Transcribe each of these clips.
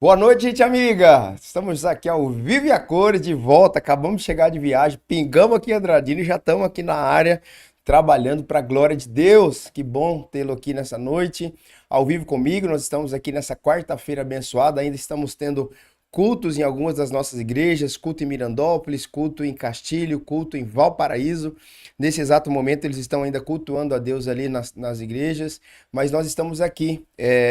Boa noite, gente amiga! Estamos aqui ao vivo e a cores de volta. Acabamos de chegar de viagem, pingamos aqui em Andradina e já estamos aqui na área trabalhando para a glória de Deus. Que bom tê-lo aqui nessa noite, ao vivo comigo. Nós estamos aqui nessa quarta-feira abençoada. Ainda estamos tendo cultos em algumas das nossas igrejas, culto em Mirandópolis, culto em Castilho, culto em Valparaíso. Nesse exato momento eles estão ainda cultuando a Deus ali nas igrejas, mas nós estamos aqui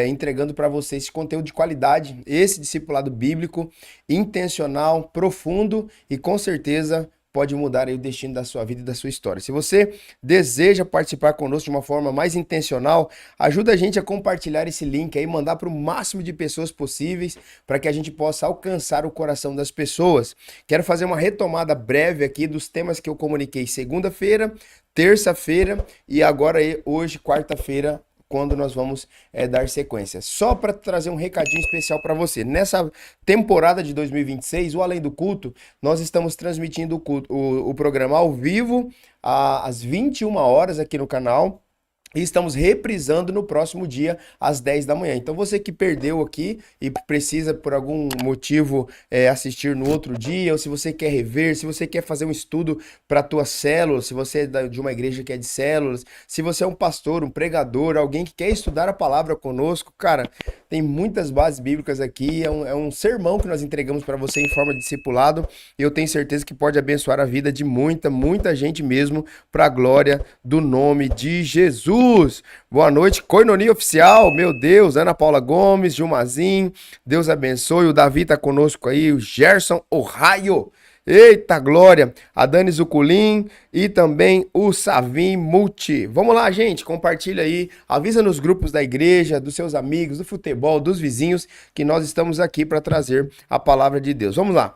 entregando para vocês esse conteúdo de qualidade, esse discipulado bíblico, intencional, profundo e com certeza pode mudar aí o destino da sua vida e da sua história. Se você deseja participar conosco de uma forma mais intencional, ajuda a gente a compartilhar esse link aí, mandar para o máximo de pessoas possíveis, para que a gente possa alcançar o coração das pessoas. Quero fazer uma retomada breve aqui dos temas que eu comuniquei segunda-feira, terça-feira e agora hoje, quarta-feira, quando nós vamos dar sequência. Só para trazer um recadinho especial para você. Nessa temporada de 2026, o Além do Culto, nós estamos transmitindo o programa ao vivo às 21 horas aqui no canal. E estamos reprisando no próximo dia, às 10 da manhã. Então, você que perdeu aqui e precisa, por algum motivo, assistir no outro dia, ou se você quer rever, se você quer fazer um estudo para a tua célula, se você é de uma igreja que é de células, se você é um pastor, um pregador, alguém que quer estudar a palavra conosco, cara, tem muitas bases bíblicas aqui, é um sermão que nós entregamos para você em forma de discipulado, e eu tenho certeza que pode abençoar a vida de muita gente mesmo, para a glória do nome de Jesus. Boa noite, Coinonia Oficial, meu Deus, Ana Paula Gomes, Gilmazim, Deus abençoe, o Davi tá conosco aí, o Gerson Ohio, eita glória, a Dani Zuculin e também o Savim Multi. Vamos lá, gente, compartilha aí, avisa nos grupos da igreja, dos seus amigos, do futebol, dos vizinhos, que nós estamos aqui para trazer a palavra de Deus. Vamos lá.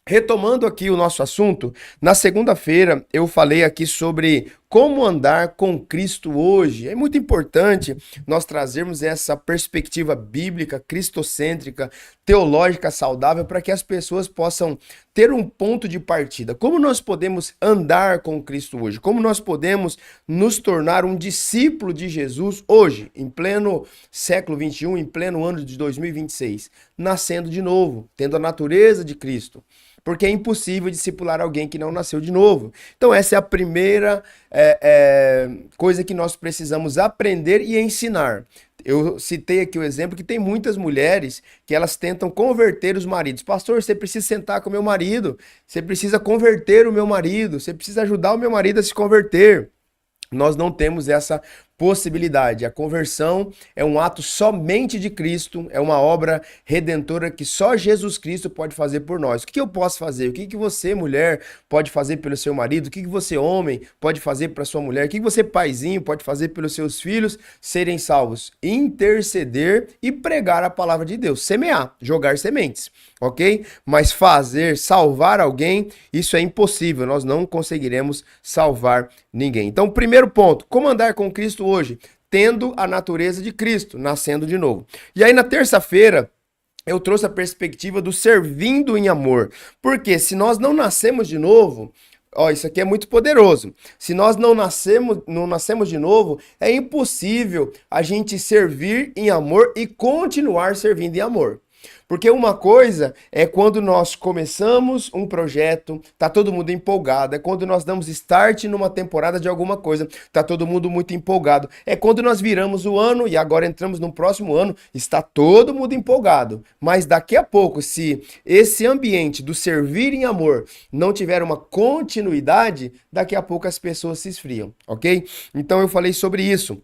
Retomando aqui o nosso assunto, na segunda-feira eu falei aqui sobre como andar com Cristo hoje. É muito importante nós trazermos essa perspectiva bíblica, cristocêntrica, teológica saudável para que as pessoas possam ter um ponto de partida. Como nós podemos andar com Cristo hoje? Como nós podemos nos tornar um discípulo de Jesus hoje, em pleno século 21, em pleno ano de 2026, nascendo de novo, tendo a natureza de Cristo. Porque é impossível discipular alguém que não nasceu de novo. Então essa é a primeira coisa que nós precisamos aprender e ensinar. Eu citei aqui o exemplo que tem muitas mulheres que elas tentam converter os maridos. Pastor, você precisa sentar com o meu marido, você precisa converter o meu marido, você precisa ajudar o meu marido a se converter. Nós não temos essa possibilidade. A conversão é um ato somente de Cristo, é uma obra redentora que só Jesus Cristo pode fazer por nós. O que eu posso fazer? O que você, mulher, pode fazer pelo seu marido? O que você, homem, pode fazer para sua mulher? O que você, paizinho, pode fazer pelos seus filhos serem salvos? Interceder e pregar a palavra de Deus. Semear, jogar sementes, ok? Mas fazer, salvar alguém, isso é impossível. Nós não conseguiremos salvar ninguém. Então, primeiro ponto, como andar com Cristo hoje? Tendo a natureza de Cristo, nascendo de novo. E aí na terça-feira eu trouxe a perspectiva do servindo em amor. Porque se nós não nascemos de novo, ó, isso aqui é muito poderoso. Se nós não nascemos de novo, é impossível a gente servir em amor e continuar servindo em amor. Porque uma coisa é quando nós começamos um projeto, tá todo mundo empolgado. É quando nós damos start numa temporada de alguma coisa, tá todo mundo muito empolgado. É quando nós viramos o ano e agora entramos no próximo ano, está todo mundo empolgado. Mas daqui a pouco, se esse ambiente do servir em amor não tiver uma continuidade, daqui a pouco as pessoas se esfriam, ok? Então eu falei sobre isso.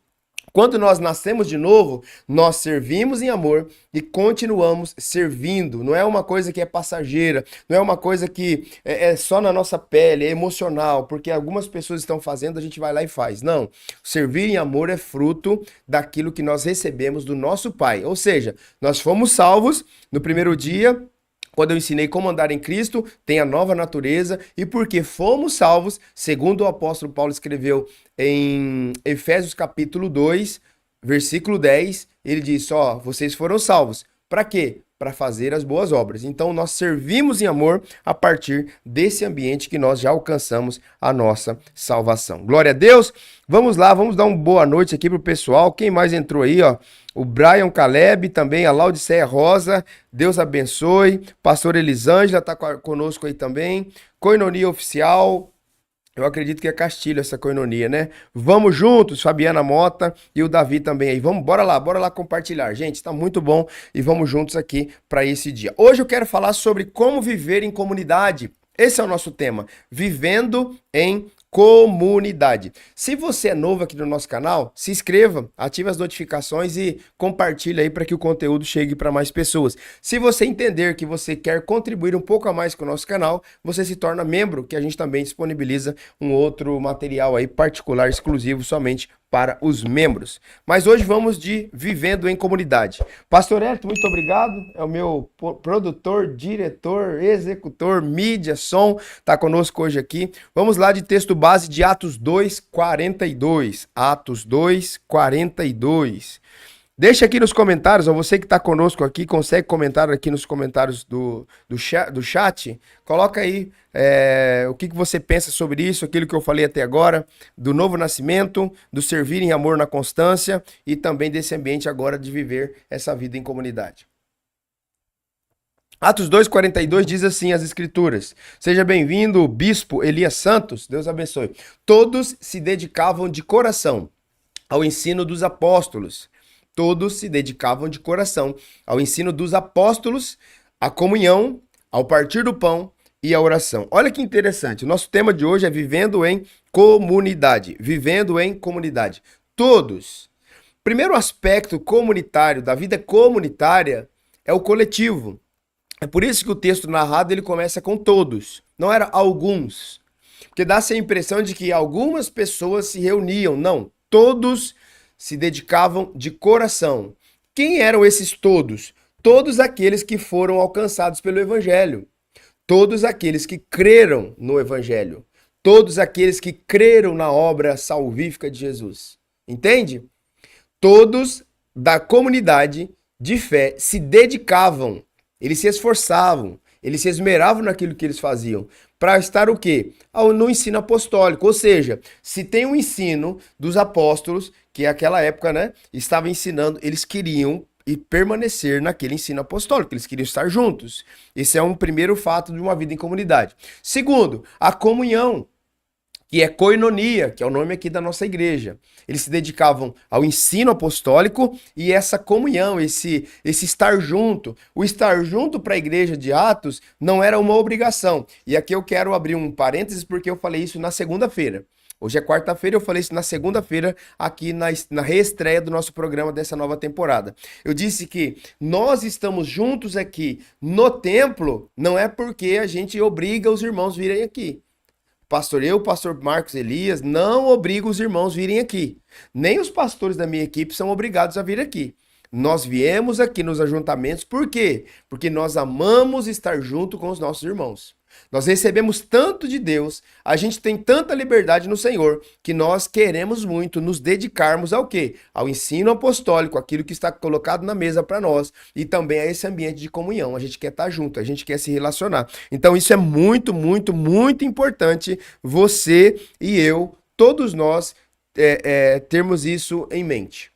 Quando nós nascemos de novo, nós servimos em amor e continuamos servindo. Não é uma coisa que é passageira, não é uma coisa que é só na nossa pele, é emocional, porque algumas pessoas estão fazendo, a gente vai lá e faz. Não, servir em amor é fruto daquilo que nós recebemos do nosso Pai. Ou seja, nós fomos salvos no primeiro dia, quando eu ensinei como andar em Cristo, tem a nova natureza, e porque fomos salvos, segundo o apóstolo Paulo escreveu em Efésios capítulo 2, versículo 10, ele diz, ó, vocês foram salvos. Para quê? para fazer as boas obras. Então nós servimos em amor a partir desse ambiente que nós já alcançamos a nossa salvação. Glória a Deus. Vamos lá, vamos dar uma boa noite aqui pro pessoal. Quem mais entrou aí, ó? O Brian Caleb, também a Laudiceia Rosa, Deus abençoe. Pastor Elisângela tá conosco aí também. Coinonia Oficial, eu acredito que é Castilho essa coinonia, né? Vamos juntos, Fabiana Mota e o Davi também aí. Vamos, bora lá compartilhar. Gente, está muito bom e vamos juntos aqui para esse dia. Hoje eu quero falar sobre como viver em comunidade. Esse é o nosso tema, vivendo em comunidade. Se você é novo aqui no nosso canal, se inscreva, ative as notificações e compartilhe aí para que o conteúdo chegue para mais pessoas. Se você entender que você quer contribuir um pouco a mais com o nosso canal, você se torna membro, que a gente também disponibiliza um outro material aí particular, exclusivo somente para os membros. Mas hoje vamos de Vivendo em Comunidade. Pastor Hélio, muito obrigado. É o meu produtor, diretor, executor, mídia, som, tá conosco hoje aqui. Vamos lá de texto base de Atos 2:42. Atos 2:42. Deixa aqui nos comentários, ó, você que está conosco aqui, consegue comentar aqui nos comentários do chat, coloca aí o que você pensa sobre isso, aquilo que eu falei até agora, do novo nascimento, do servir em amor na constância e também desse ambiente agora de viver essa vida em comunidade. Atos 2:42 diz assim as escrituras: seja bem-vindo, bispo Elias Santos, Deus abençoe. Todos se dedicavam de coração ao ensino dos apóstolos. Todos se dedicavam de coração ao ensino dos apóstolos, à comunhão, ao partir do pão e à oração. Olha que interessante, o nosso tema de hoje é vivendo em comunidade. Vivendo em comunidade. Todos. Primeiro aspecto comunitário da vida comunitária é o coletivo. É por isso que o texto narrado ele começa com todos, não era alguns. Porque dá-se a impressão de que algumas pessoas se reuniam. Não, todos se dedicavam de coração. Quem eram esses todos? Todos aqueles que foram alcançados pelo Evangelho. Todos aqueles que creram no Evangelho. Todos aqueles que creram na obra salvífica de Jesus. Entende? Todos da comunidade de fé se dedicavam. Eles se esforçavam. Eles se esmeravam naquilo que eles faziam. Para estar o quê? No ensino apostólico. Ou seja, se tem um ensino dos apóstolos, que naquela época, né, estava ensinando, eles queriam permanecer naquele ensino apostólico, eles queriam estar juntos. Esse é um primeiro fato de uma vida em comunidade. Segundo, a comunhão, que é koinonia, que é o nome aqui da nossa igreja. Eles se dedicavam ao ensino apostólico e essa comunhão, esse estar junto. O estar junto para a igreja de Atos não era uma obrigação. E aqui eu quero abrir um parênteses porque eu falei isso na segunda-feira. Hoje é quarta-feira, eu falei isso na segunda-feira aqui na reestreia do nosso programa dessa nova temporada. Eu disse que nós estamos juntos aqui no templo, não é porque a gente obriga os irmãos a virem aqui. Pastor Marcos Elias, não obrigo os irmãos a virem aqui. Nem os pastores da minha equipe são obrigados a vir aqui. Nós viemos aqui nos ajuntamentos, por quê? Porque nós amamos estar junto com os nossos irmãos. Nós recebemos tanto de Deus, a gente tem tanta liberdade no Senhor, que nós queremos muito nos dedicarmos ao quê? Ao ensino apostólico, aquilo que está colocado na mesa para nós, e também a esse ambiente de comunhão. A gente quer estar junto, a gente quer se relacionar. Então isso é muito, muito, muito importante, você e eu, todos nós, termos isso em mente.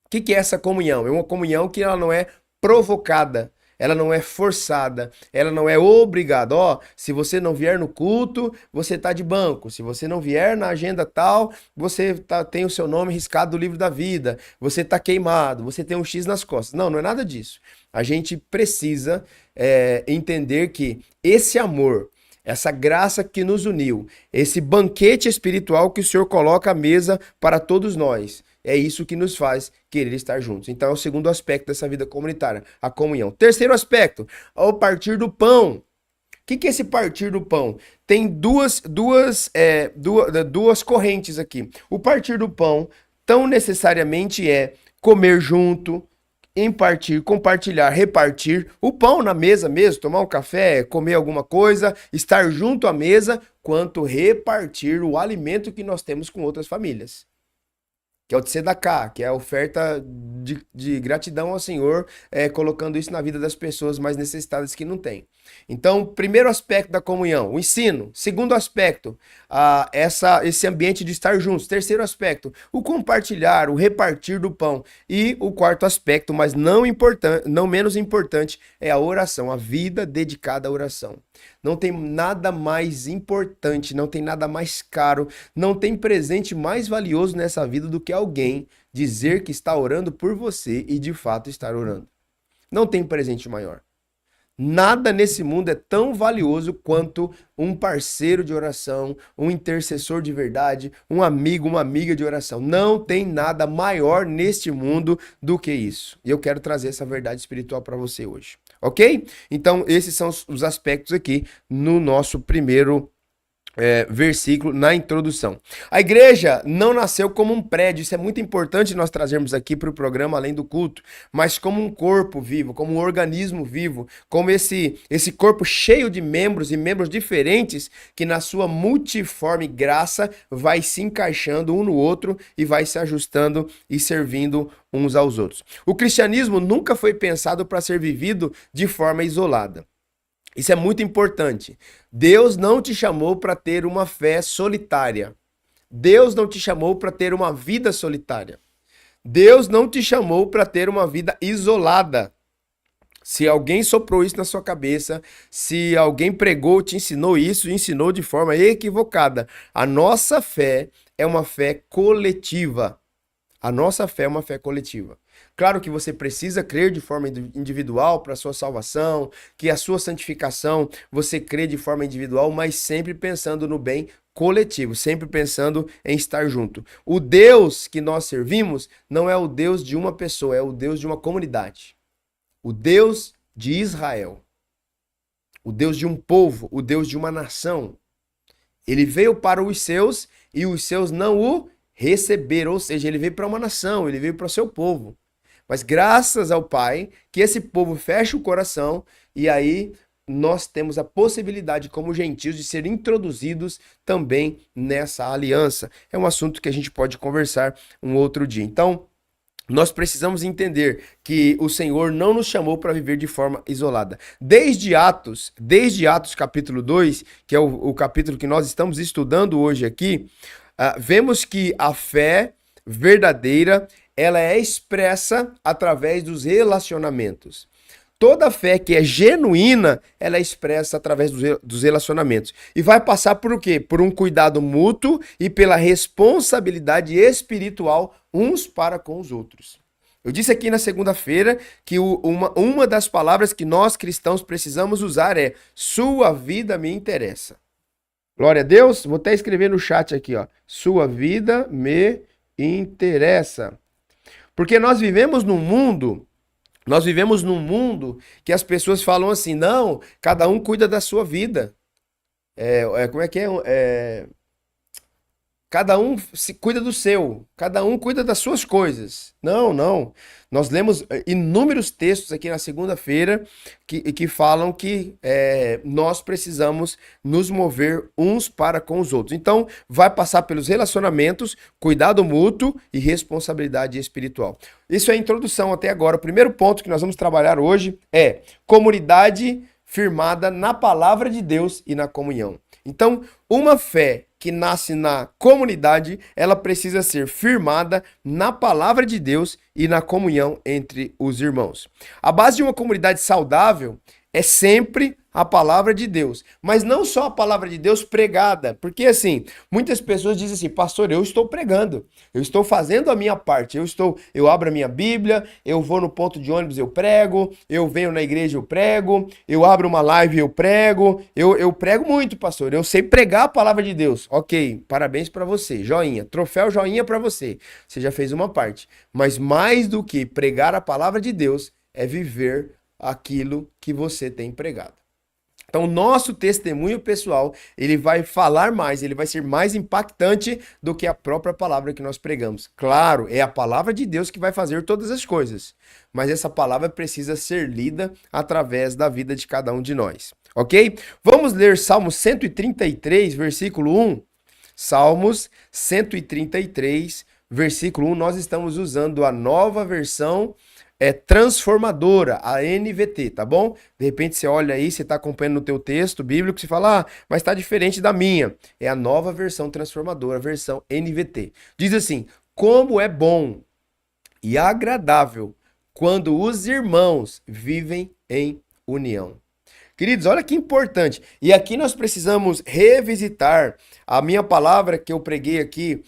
O que é essa comunhão? É uma comunhão que ela não é provocada. Ela não é forçada, ela não é obrigada. Ó, se você não vier no culto, você tá de banco. Se você não vier na agenda tal, você tem o seu nome riscado do livro da vida. Você tá queimado, você tem um X nas costas. Não, não é nada disso. A gente precisa entender que esse amor, essa graça que nos uniu, esse banquete espiritual que o Senhor coloca à mesa para todos nós, é isso que nos faz querer estar juntos. Então é o segundo aspecto dessa vida comunitária, a comunhão. Terceiro aspecto, o partir do pão. O que é esse partir do pão? Tem duas correntes aqui. O partir do pão, tão necessariamente é comer junto, impartir, compartilhar, repartir o pão na mesa mesmo, tomar um café, comer alguma coisa, estar junto à mesa, quanto repartir o alimento que nós temos com outras famílias. que é o tzedakah, que é a oferta de gratidão ao Senhor, colocando isso na vida das pessoas mais necessitadas que não têm. Então, primeiro aspecto da comunhão, o ensino. Segundo aspecto, esse ambiente de estar juntos. Terceiro aspecto, o compartilhar, o repartir do pão. E o quarto aspecto, mas não menos importante, é a oração, a vida dedicada à oração. Não tem nada mais importante, não tem nada mais caro, não tem presente mais valioso nessa vida do que alguém dizer que está orando por você e de fato estar orando. Não tem presente maior. Nada nesse mundo é tão valioso quanto um parceiro de oração, um intercessor de verdade, um amigo, uma amiga de oração. Não tem nada maior neste mundo do que isso. E eu quero trazer essa verdade espiritual para você hoje. Ok? Então, esses são os aspectos aqui no nosso primeiro versículo na introdução. A igreja não nasceu como um prédio, isso é muito importante nós trazermos aqui para o programa além do culto, mas como um corpo vivo, como um organismo vivo, como esse corpo cheio de membros e membros diferentes que na sua multiforme graça vai se encaixando um no outro e vai se ajustando e servindo uns aos outros. O cristianismo nunca foi pensado para ser vivido de forma isolada. Isso é muito importante. Deus não te chamou para ter uma fé solitária. Deus não te chamou para ter uma vida solitária. Deus não te chamou para ter uma vida isolada. Se alguém soprou isso na sua cabeça, se alguém pregou, te ensinou isso, ensinou de forma equivocada. A nossa fé é uma fé coletiva. A nossa fé é uma fé coletiva. Claro que você precisa crer de forma individual para a sua salvação, que a sua santificação você crê de forma individual, mas sempre pensando no bem coletivo, sempre pensando em estar junto. O Deus que nós servimos não é o Deus de uma pessoa, é o Deus de uma comunidade. O Deus de Israel. O Deus de um povo, o Deus de uma nação. Ele veio para os seus e os seus não o receberam, ou seja, ele veio para uma nação, ele veio para o seu povo. Mas graças ao Pai, que esse povo fecha o coração e aí nós temos a possibilidade, como gentios, de ser introduzidos também nessa aliança. É um assunto que a gente pode conversar um outro dia. Então, nós precisamos entender que o Senhor não nos chamou para viver de forma isolada. Desde Atos capítulo 2, que é o capítulo que nós estamos estudando hoje aqui, vemos que a fé verdadeira ela é expressa através dos relacionamentos. Toda fé que é genuína, ela é expressa através dos relacionamentos. E vai passar por o quê? Por um cuidado mútuo e pela responsabilidade espiritual uns para com os outros. Eu disse aqui na segunda-feira que uma das palavras que nós cristãos precisamos usar é sua vida me interessa. Glória a Deus. Vou até escrever no chat aqui, ó. Sua vida me interessa. Porque nós vivemos num mundo que as pessoas falam assim, não, cada um cuida da sua vida. Como é que é? Cada um se cuida do seu, cada um cuida das suas coisas. Não. Nós lemos inúmeros textos aqui na segunda-feira que falam que nós precisamos nos mover uns para com os outros. Então, vai passar pelos relacionamentos, cuidado mútuo e responsabilidade espiritual. Isso é a introdução até agora. O primeiro ponto que nós vamos trabalhar hoje é comunidade firmada na palavra de Deus e na comunhão. Então, uma fé que nasce na comunidade, ela precisa ser firmada na palavra de Deus e na comunhão entre os irmãos. A base de uma comunidade saudável é sempre a palavra de Deus, mas não só a palavra de Deus pregada, porque assim, muitas pessoas dizem assim, pastor, eu estou pregando, eu estou fazendo a minha parte, eu abro a minha Bíblia, eu vou no ponto de ônibus, eu prego, eu venho na igreja, eu prego, eu abro uma live, eu prego, eu prego muito, pastor, eu sei pregar a palavra de Deus. Ok, parabéns para você, joinha, troféu joinha para você, você já fez uma parte, mas mais do que pregar a palavra de Deus é viver aquilo que você tem pregado. Então, o nosso testemunho pessoal, ele vai falar mais, ele vai ser mais impactante do que a própria palavra que nós pregamos. Claro, é a palavra de Deus que vai fazer todas as coisas, mas essa palavra precisa ser lida através da vida de cada um de nós, ok? Vamos ler Salmo 133, versículo 1. Salmos 133, versículo 1, nós estamos usando a nova versão transformadora, a NVT, tá bom? De repente você olha aí, você está acompanhando no teu texto bíblico, você fala, mas está diferente da minha. É a nova versão transformadora, a versão NVT. Diz assim, como é bom e agradável quando os irmãos vivem em união. Queridos, olha que importante. E aqui nós precisamos revisitar a minha palavra que eu preguei aqui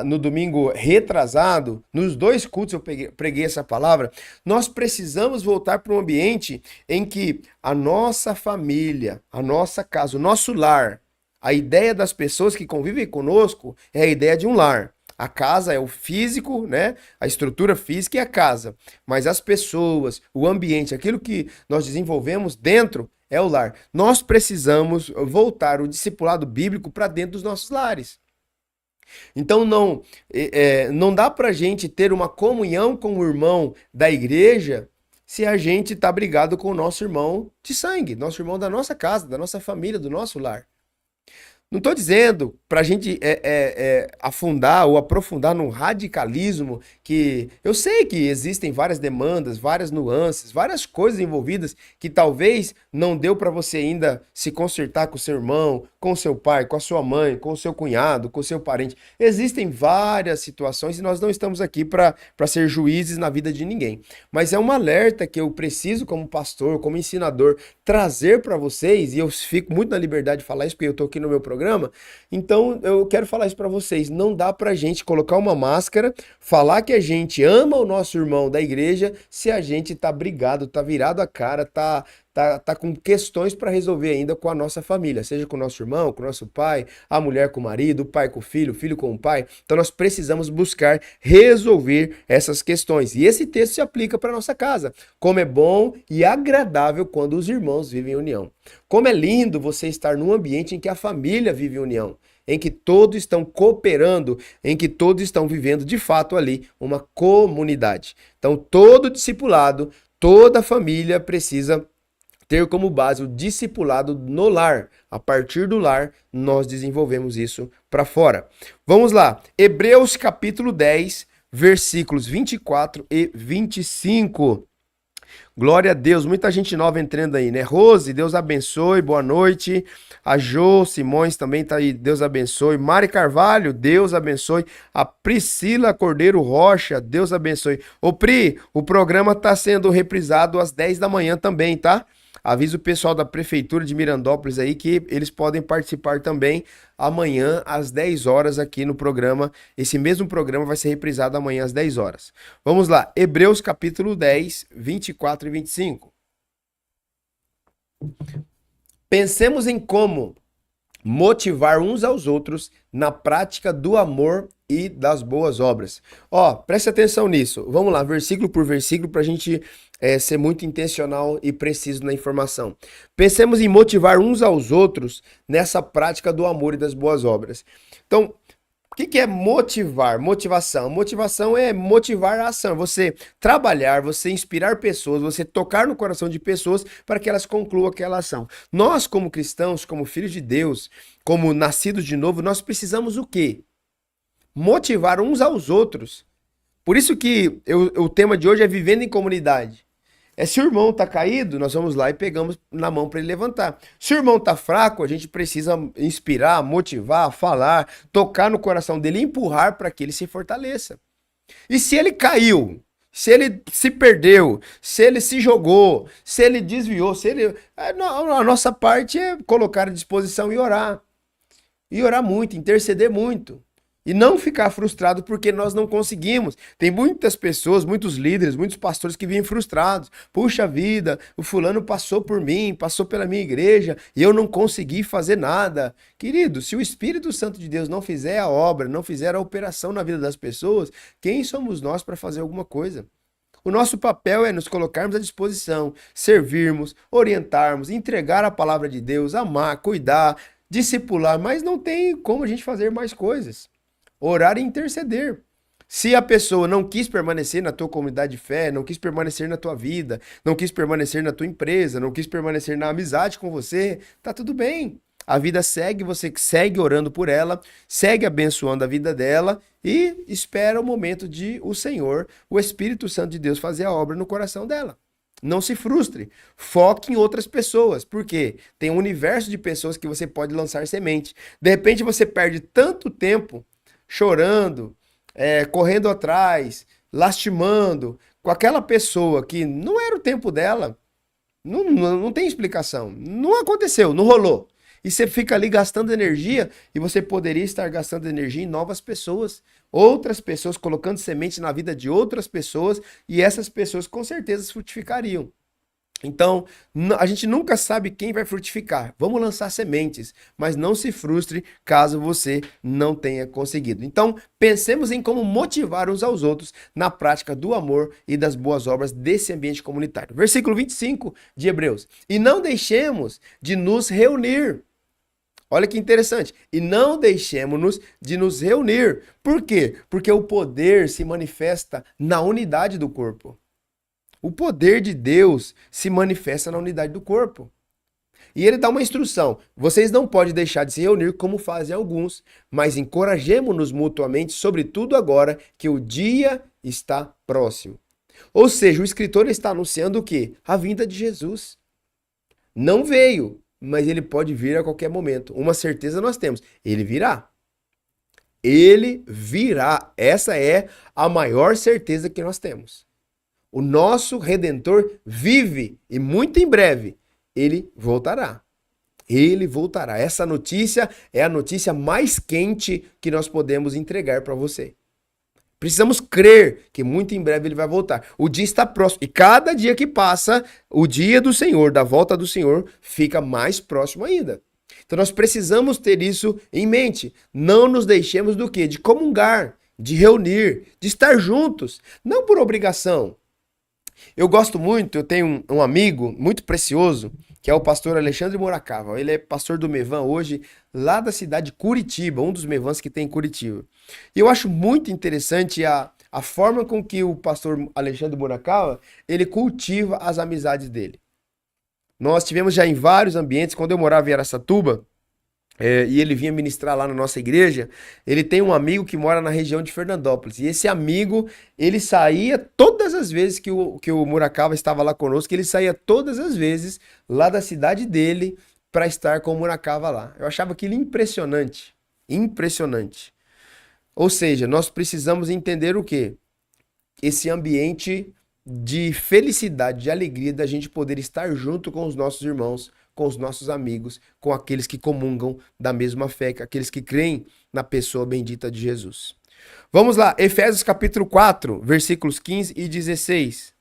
no domingo retrasado. Nos dois cultos eu preguei essa palavra. Nós precisamos voltar para um ambiente em que a nossa família, a nossa casa, o nosso lar, a ideia das pessoas que convivem conosco é a ideia de um lar. A casa é o físico, né? A estrutura física é a casa. Mas as pessoas, o ambiente, aquilo que nós desenvolvemos dentro é o lar. Nós precisamos voltar o discipulado bíblico para dentro dos nossos lares. Então não dá para a gente ter uma comunhão com o irmão da igreja se a gente está brigado com o nosso irmão de sangue, nosso irmão da nossa casa, da nossa família, do nosso lar. Não estou dizendo para a gente afundar ou aprofundar num radicalismo que eu sei que existem várias demandas, várias nuances, várias coisas envolvidas que talvez não deu para você ainda se consertar com o seu irmão, com o seu pai, com a sua mãe, com o seu cunhado, com o seu parente. Existem várias situações e nós não estamos aqui para ser juízes na vida de ninguém. Mas é um alerta que eu preciso, como pastor, como ensinador, trazer para vocês, e eu fico muito na liberdade de falar isso, porque eu estou aqui no meu programa. Então eu quero falar isso para vocês. Não dá pra gente colocar uma máscara, falar que a gente ama o nosso irmão da igreja se a gente tá brigado, tá virado a cara, tá com questões para resolver ainda com a nossa família, seja com o nosso irmão, com o nosso pai, a mulher com o marido, o pai com o filho com o pai. Então nós precisamos buscar resolver essas questões. E esse texto se aplica para nossa casa. Como é bom e agradável quando os irmãos vivem em união. Como é lindo você estar num ambiente em que a família vive em união, em que todos estão cooperando, em que todos estão vivendo de fato ali uma comunidade. Então todo discipulado, toda família precisa ter como base o discipulado no lar. A partir do lar, nós desenvolvemos isso para fora. Vamos lá. Hebreus capítulo 10, versículos 24 e 25. Glória a Deus, muita gente nova entrando aí, né? Rose, Deus abençoe, boa noite. A Jo Simões também tá aí, Deus abençoe. Mari Carvalho, Deus abençoe. A Priscila Cordeiro Rocha, Deus abençoe. Ô Pri, o programa tá sendo reprisado às 10 da manhã também, tá? Avisa o pessoal da Prefeitura de Mirandópolis aí que eles podem participar também amanhã às 10 horas aqui no programa. Esse mesmo programa vai ser reprisado amanhã às 10 horas. Vamos lá, Hebreus capítulo 10, 24 e 25. Pensemos em como motivar uns aos outros na prática do amor e das boas obras. Ó, preste atenção nisso. Vamos lá, versículo por versículo, para a gente ser muito intencional e preciso na informação. Pensemos em motivar uns aos outros nessa prática do amor e das boas obras. Então, o que é motivar? Motivação. Motivação é motivar a ação. Você trabalhar, você inspirar pessoas, você tocar no coração de pessoas para que elas concluam aquela ação. Nós, como cristãos, como filhos de Deus, como nascidos de novo, nós precisamos o quê? Motivar uns aos outros. Por isso que o tema de hoje é vivendo em comunidade. Se o irmão tá caído, nós vamos lá e pegamos na mão para ele levantar. Se o irmão tá fraco, a gente precisa inspirar, motivar, falar, tocar no coração dele e empurrar para que ele se fortaleça. E se ele caiu, se ele se perdeu, se ele se jogou, se ele desviou, a nossa parte é colocar à disposição e orar. E orar muito, interceder muito. E não ficar frustrado porque nós não conseguimos. Tem muitas pessoas, muitos líderes, muitos pastores que vêm frustrados. Puxa vida, o fulano passou por mim, passou pela minha igreja e eu não consegui fazer nada. Querido, se o Espírito Santo de Deus não fizer a obra, não fizer a operação na vida das pessoas, quem somos nós para fazer alguma coisa? O nosso papel é nos colocarmos à disposição, servirmos, orientarmos, entregar a palavra de Deus, amar, cuidar, discipular, mas não tem como a gente fazer mais coisas. Orar e interceder. Se a pessoa não quis permanecer na tua comunidade de fé, não quis permanecer na tua vida, não quis permanecer na tua empresa, não quis permanecer na amizade com você, tá tudo bem. a vida segue, você segue orando por ela, segue abençoando a vida dela e espera o momento de o Senhor, o Espírito Santo de Deus, fazer a obra no coração dela. Não se frustre. Foque em outras pessoas. Por quê? Tem um universo de pessoas que você pode lançar semente. De repente você perde tanto tempo chorando, correndo atrás, lastimando com aquela pessoa que não era o tempo dela. Não tem explicação. Não aconteceu, não rolou. E você fica ali gastando energia e você poderia estar gastando energia em novas pessoas, outras pessoas, colocando semente na vida de outras pessoas e essas pessoas com certeza frutificariam. Então, a gente nunca sabe quem vai frutificar. Vamos lançar sementes, mas não se frustre caso você não tenha conseguido. Então, pensemos em como motivar uns aos outros na prática do amor e das boas obras desse ambiente comunitário. Versículo 25 de Hebreus. E não deixemos de nos reunir. Olha que interessante. E não deixemos-nos de nos reunir. Por quê? Porque o poder se manifesta na unidade do corpo. O poder de Deus se manifesta na unidade do corpo. E ele dá uma instrução. Vocês não podem deixar de se reunir como fazem alguns, mas encorajemo-nos mutuamente, sobretudo agora que o dia está próximo. Ou seja, o escritor está anunciando o quê? A vinda de Jesus. Não veio, mas ele pode vir a qualquer momento. Uma certeza nós temos, ele virá. Ele virá. Essa é a maior certeza que nós temos. O nosso Redentor vive e muito em breve ele voltará. Ele voltará. Essa notícia é a notícia mais quente que nós podemos entregar para você. Precisamos crer que muito em breve ele vai voltar. O dia está próximo. E cada dia que passa, o dia do Senhor, da volta do Senhor, fica mais próximo ainda. Então nós precisamos ter isso em mente. Não nos deixemos do quê? De comungar, de reunir, de estar juntos. Não por obrigação. Eu gosto muito, eu tenho um amigo muito precioso, que é o pastor Alexandre Moracava. Ele é pastor do Mevan hoje, lá da cidade de Curitiba, um dos Mevans que tem em Curitiba. E eu acho muito interessante a forma com que o pastor Alexandre Moracava, ele cultiva as amizades dele. Nós tivemos já em vários ambientes, quando eu morava em Araçatuba, e ele vinha ministrar lá na nossa igreja, ele tem um amigo que mora na região de Fernandópolis. E esse amigo, ele saía todas as vezes que o Muracava estava lá conosco, ele saía todas as vezes lá da cidade dele para estar com o Muracava lá. Eu achava aquilo impressionante. Impressionante. Ou seja, nós precisamos entender o quê? Esse ambiente de felicidade, de alegria da gente poder estar junto com os nossos irmãos, com os nossos amigos, com aqueles que comungam da mesma fé, aqueles que creem na pessoa bendita de Jesus. Vamos lá, Efésios capítulo 4, versículos 15 e 16.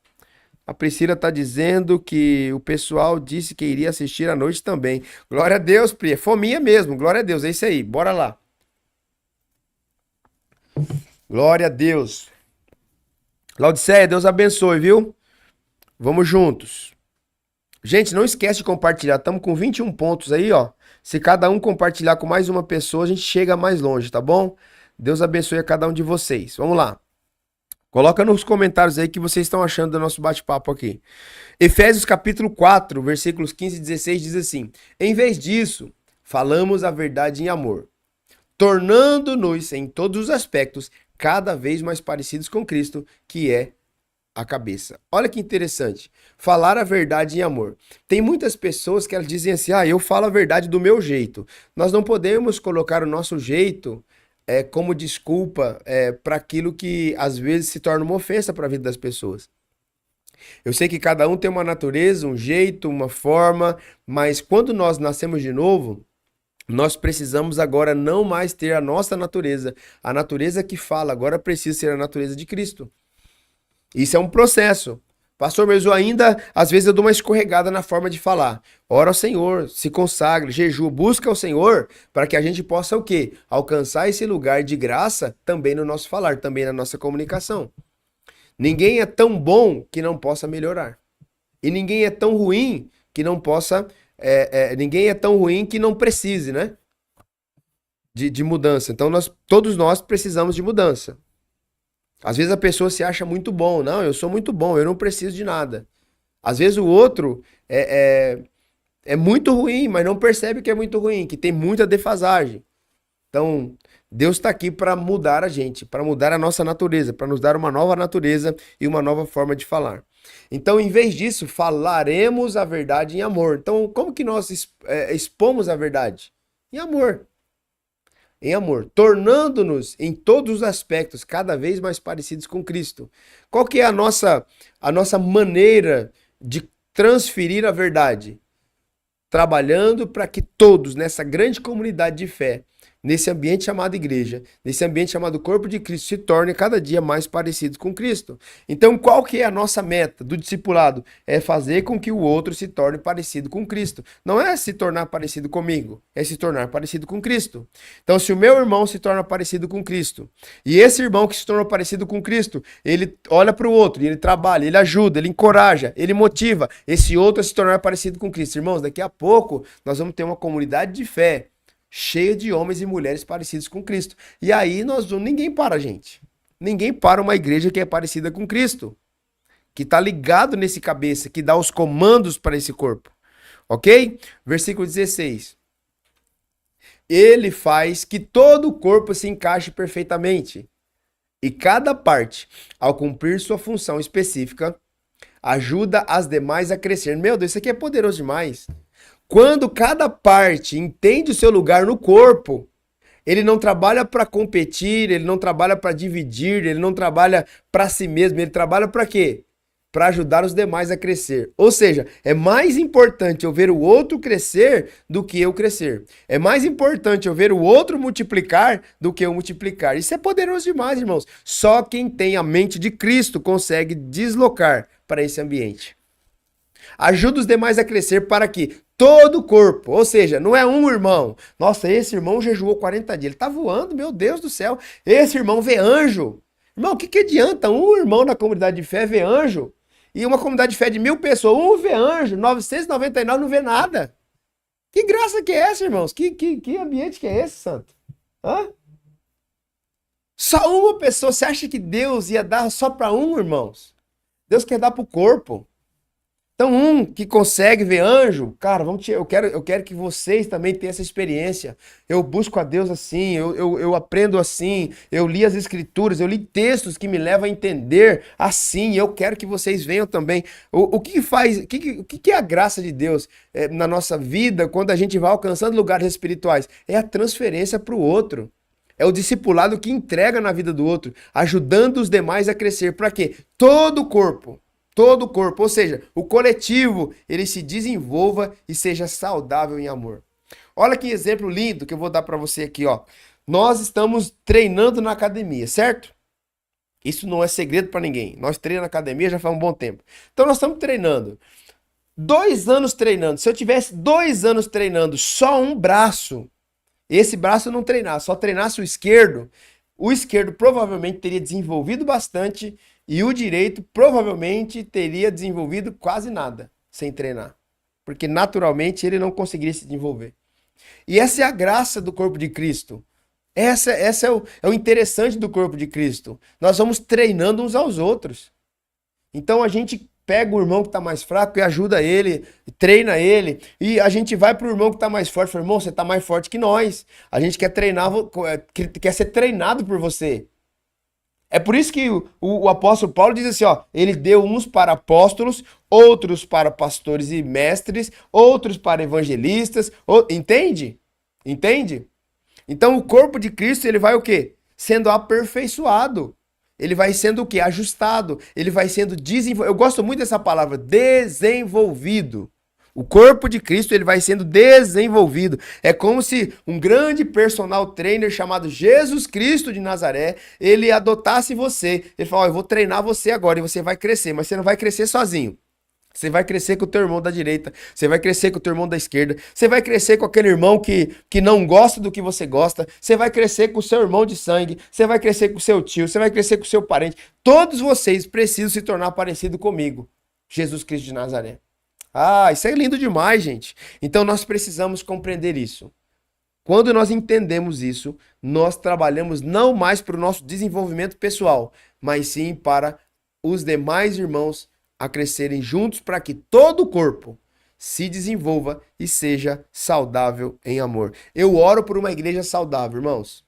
A Priscila está dizendo que o pessoal disse que iria assistir à noite também. Glória a Deus, Pri, fominha mesmo, glória a Deus, é isso aí, bora lá. Glória a Deus. Laodiceia, Deus abençoe, viu? Vamos juntos. Gente, não esquece de compartilhar. Estamos com 21 pontos aí, ó. Se cada um compartilhar com mais uma pessoa, a gente chega mais longe, tá bom? Deus abençoe a cada um de vocês. Vamos lá. Coloca nos comentários aí o que vocês estão achando do nosso bate-papo aqui. Efésios capítulo 4, versículos 15 e 16 diz assim: em vez disso, falamos a verdade em amor, tornando-nos em todos os aspectos cada vez mais parecidos com Cristo, que é a cabeça. Olha que interessante. Falar a verdade em amor. Tem muitas pessoas que elas dizem assim, eu falo a verdade do meu jeito. Nós não podemos colocar o nosso jeito como desculpa para aquilo que às vezes se torna uma ofensa para a vida das pessoas. Eu sei que cada um tem uma natureza, um jeito, uma forma, mas quando nós nascemos de novo, nós precisamos agora não mais ter a nossa natureza. A natureza que fala agora precisa ser a natureza de Cristo. Isso é um processo. Pastor, mas eu ainda, às vezes eu dou uma escorregada na forma de falar. Ora ao Senhor, se consagre, jejua, busca o Senhor, para que a gente possa o quê? Alcançar esse lugar de graça também no nosso falar, também na nossa comunicação. Ninguém é tão bom que não possa melhorar. E ninguém é tão ruim que não possa... ninguém é tão ruim que não precise, né? De mudança. Então, todos nós precisamos de mudança. Às vezes a pessoa se acha muito bom. Não, eu sou muito bom, eu não preciso de nada. Às vezes o outro É muito ruim, mas não percebe que é muito ruim, que tem muita defasagem. Então, Deus está aqui para mudar a gente, para mudar a nossa natureza, para nos dar uma nova natureza e uma nova forma de falar. Então, em vez disso, falaremos a verdade em amor. Então, como que nós expomos a verdade? Em amor. Em amor, tornando-nos em todos os aspectos cada vez mais parecidos com Cristo. Qual que é a nossa maneira de transferir a verdade? Trabalhando para que todos nessa grande comunidade de fé, nesse ambiente chamado igreja, nesse ambiente chamado corpo de Cristo, se tornem cada dia mais parecidos com Cristo. Então, qual que é a nossa meta do discipulado? É fazer com que o outro se torne parecido com Cristo. Não é se tornar parecido comigo, é se tornar parecido com Cristo. Então, se o meu irmão se torna parecido com Cristo, e esse irmão que se tornou parecido com Cristo, ele olha para o outro, ele trabalha, ele ajuda, ele encoraja, ele motiva esse outro a se tornar parecido com Cristo. Irmãos, daqui a pouco nós vamos ter uma comunidade de fé cheia de homens e mulheres parecidos com Cristo. E aí ninguém para a gente. Ninguém para uma igreja que é parecida com Cristo, que está ligado nesse cabeça, que dá os comandos para esse corpo. Ok? Versículo 16. Ele faz que todo o corpo se encaixe perfeitamente. E cada parte, ao cumprir sua função específica, ajuda as demais a crescer. Meu Deus, isso aqui é poderoso demais. Quando cada parte entende o seu lugar no corpo, ele não trabalha para competir, ele não trabalha para dividir, ele não trabalha para si mesmo, ele trabalha para quê? Para ajudar os demais a crescer. Ou seja, é mais importante eu ver o outro crescer do que eu crescer. É mais importante eu ver o outro multiplicar do que eu multiplicar. Isso é poderoso demais, irmãos. Só quem tem a mente de Cristo consegue deslocar para esse ambiente. Ajuda os demais a crescer para que todo o corpo, ou seja, não é um irmão. Nossa, esse irmão jejuou 40 dias. Ele tá voando, meu Deus do céu. Esse irmão vê anjo. Irmão, o que adianta um irmão na comunidade de fé ver anjo? E uma comunidade de fé de 1.000 pessoas, um vê anjo, 999 não vê nada. Que graça que é essa, irmãos? Que ambiente que é esse, santo? Hã? Só uma pessoa. Você acha que Deus ia dar só para um, irmãos? Deus quer dar para o corpo. Então, um que consegue ver anjo, cara, eu quero que vocês também tenham essa experiência. Eu busco a Deus assim, eu aprendo assim, eu li as escrituras, eu li textos que me levam a entender assim, eu quero que vocês venham também. O que faz, o que é a graça de Deus na nossa vida quando a gente vai alcançando lugares espirituais? É a transferência para o outro. É o discipulado que entrega na vida do outro, ajudando os demais a crescer. Para quê? Todo o corpo, ou seja, o coletivo, ele se desenvolva e seja saudável em amor. Olha que exemplo lindo que eu vou dar para você aqui, ó. Nós estamos treinando na academia, certo? Isso não é segredo para ninguém. Nós treinamos na academia já faz um bom tempo. Então nós estamos treinando. 2 anos treinando. Se eu tivesse 2 anos treinando só um braço, esse braço não treinasse, só treinasse o esquerdo provavelmente teria desenvolvido bastante e o direito provavelmente teria desenvolvido quase nada sem treinar. Porque naturalmente ele não conseguiria se desenvolver. E essa é a graça do corpo de Cristo. Essa é o interessante do corpo de Cristo. Nós vamos treinando uns aos outros. Então a gente pega o irmão que está mais fraco e ajuda ele, treina ele. E a gente vai para o irmão que está mais forte. Fala, irmão, você está mais forte que nós. A gente quer treinar, quer ser treinado por você. É por isso que o apóstolo Paulo diz assim, ó, ele deu uns para apóstolos, outros para pastores e mestres, outros para evangelistas, entende? Entende? Então o corpo de Cristo, ele vai o quê? Sendo aperfeiçoado. Ele vai sendo o quê? Ajustado. Ele vai sendo desenvolvido. Eu gosto muito dessa palavra, desenvolvido. O corpo de Cristo, ele vai sendo desenvolvido. É como se um grande personal trainer chamado Jesus Cristo de Nazaré, ele adotasse você. Ele falou, eu vou treinar você agora e você vai crescer, mas você não vai crescer sozinho. Você vai crescer com o teu irmão da direita, você vai crescer com o teu irmão da esquerda, você vai crescer com aquele irmão que não gosta do que você gosta, você vai crescer com o seu irmão de sangue, você vai crescer com o seu tio, você vai crescer com o seu parente. Todos vocês precisam se tornar parecido comigo, Jesus Cristo de Nazaré. Ah, isso é lindo demais, gente. Então nós precisamos compreender isso. Quando nós entendemos isso, nós trabalhamos não mais para o nosso desenvolvimento pessoal, mas sim para os demais irmãos a crescerem juntos para que todo o corpo se desenvolva e seja saudável em amor. Eu oro por uma igreja saudável, irmãos.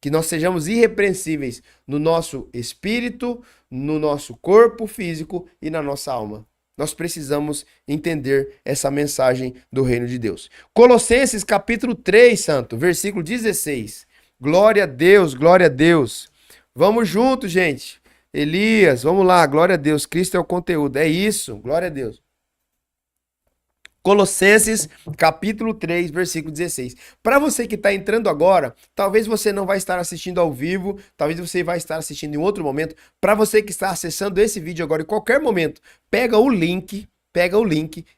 Que nós sejamos irrepreensíveis no nosso espírito, no nosso corpo físico e na nossa alma. Nós precisamos entender essa mensagem do reino de Deus. Colossenses capítulo 3, santo, versículo 16. Glória a Deus, glória a Deus. Vamos juntos, gente. Elias, vamos lá, glória a Deus. Cristo é o conteúdo, é isso, glória a Deus. Colossenses, capítulo 3, versículo 16. Para você que está entrando agora, talvez você não vai estar assistindo ao vivo, talvez você vai estar assistindo em outro momento. Para você que está acessando esse vídeo agora, em qualquer momento, pega o link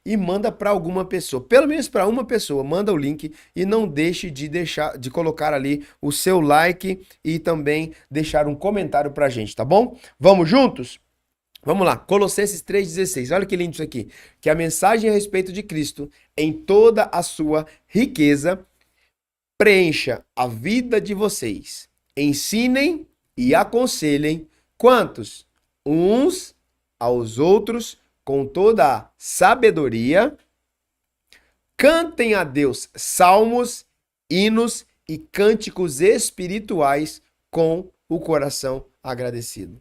e manda para alguma pessoa. Pelo menos para uma pessoa, manda o link e não deixe de colocar ali o seu like e também deixar um comentário para a gente, tá bom? Vamos juntos? Vamos lá, Colossenses 3,16, olha que lindo isso aqui. Que a mensagem a respeito de Cristo, em toda a sua riqueza, preencha a vida de vocês. Ensinem e aconselhem quantos? Uns aos outros com toda a sabedoria. Cantem a Deus salmos, hinos e cânticos espirituais com o coração agradecido.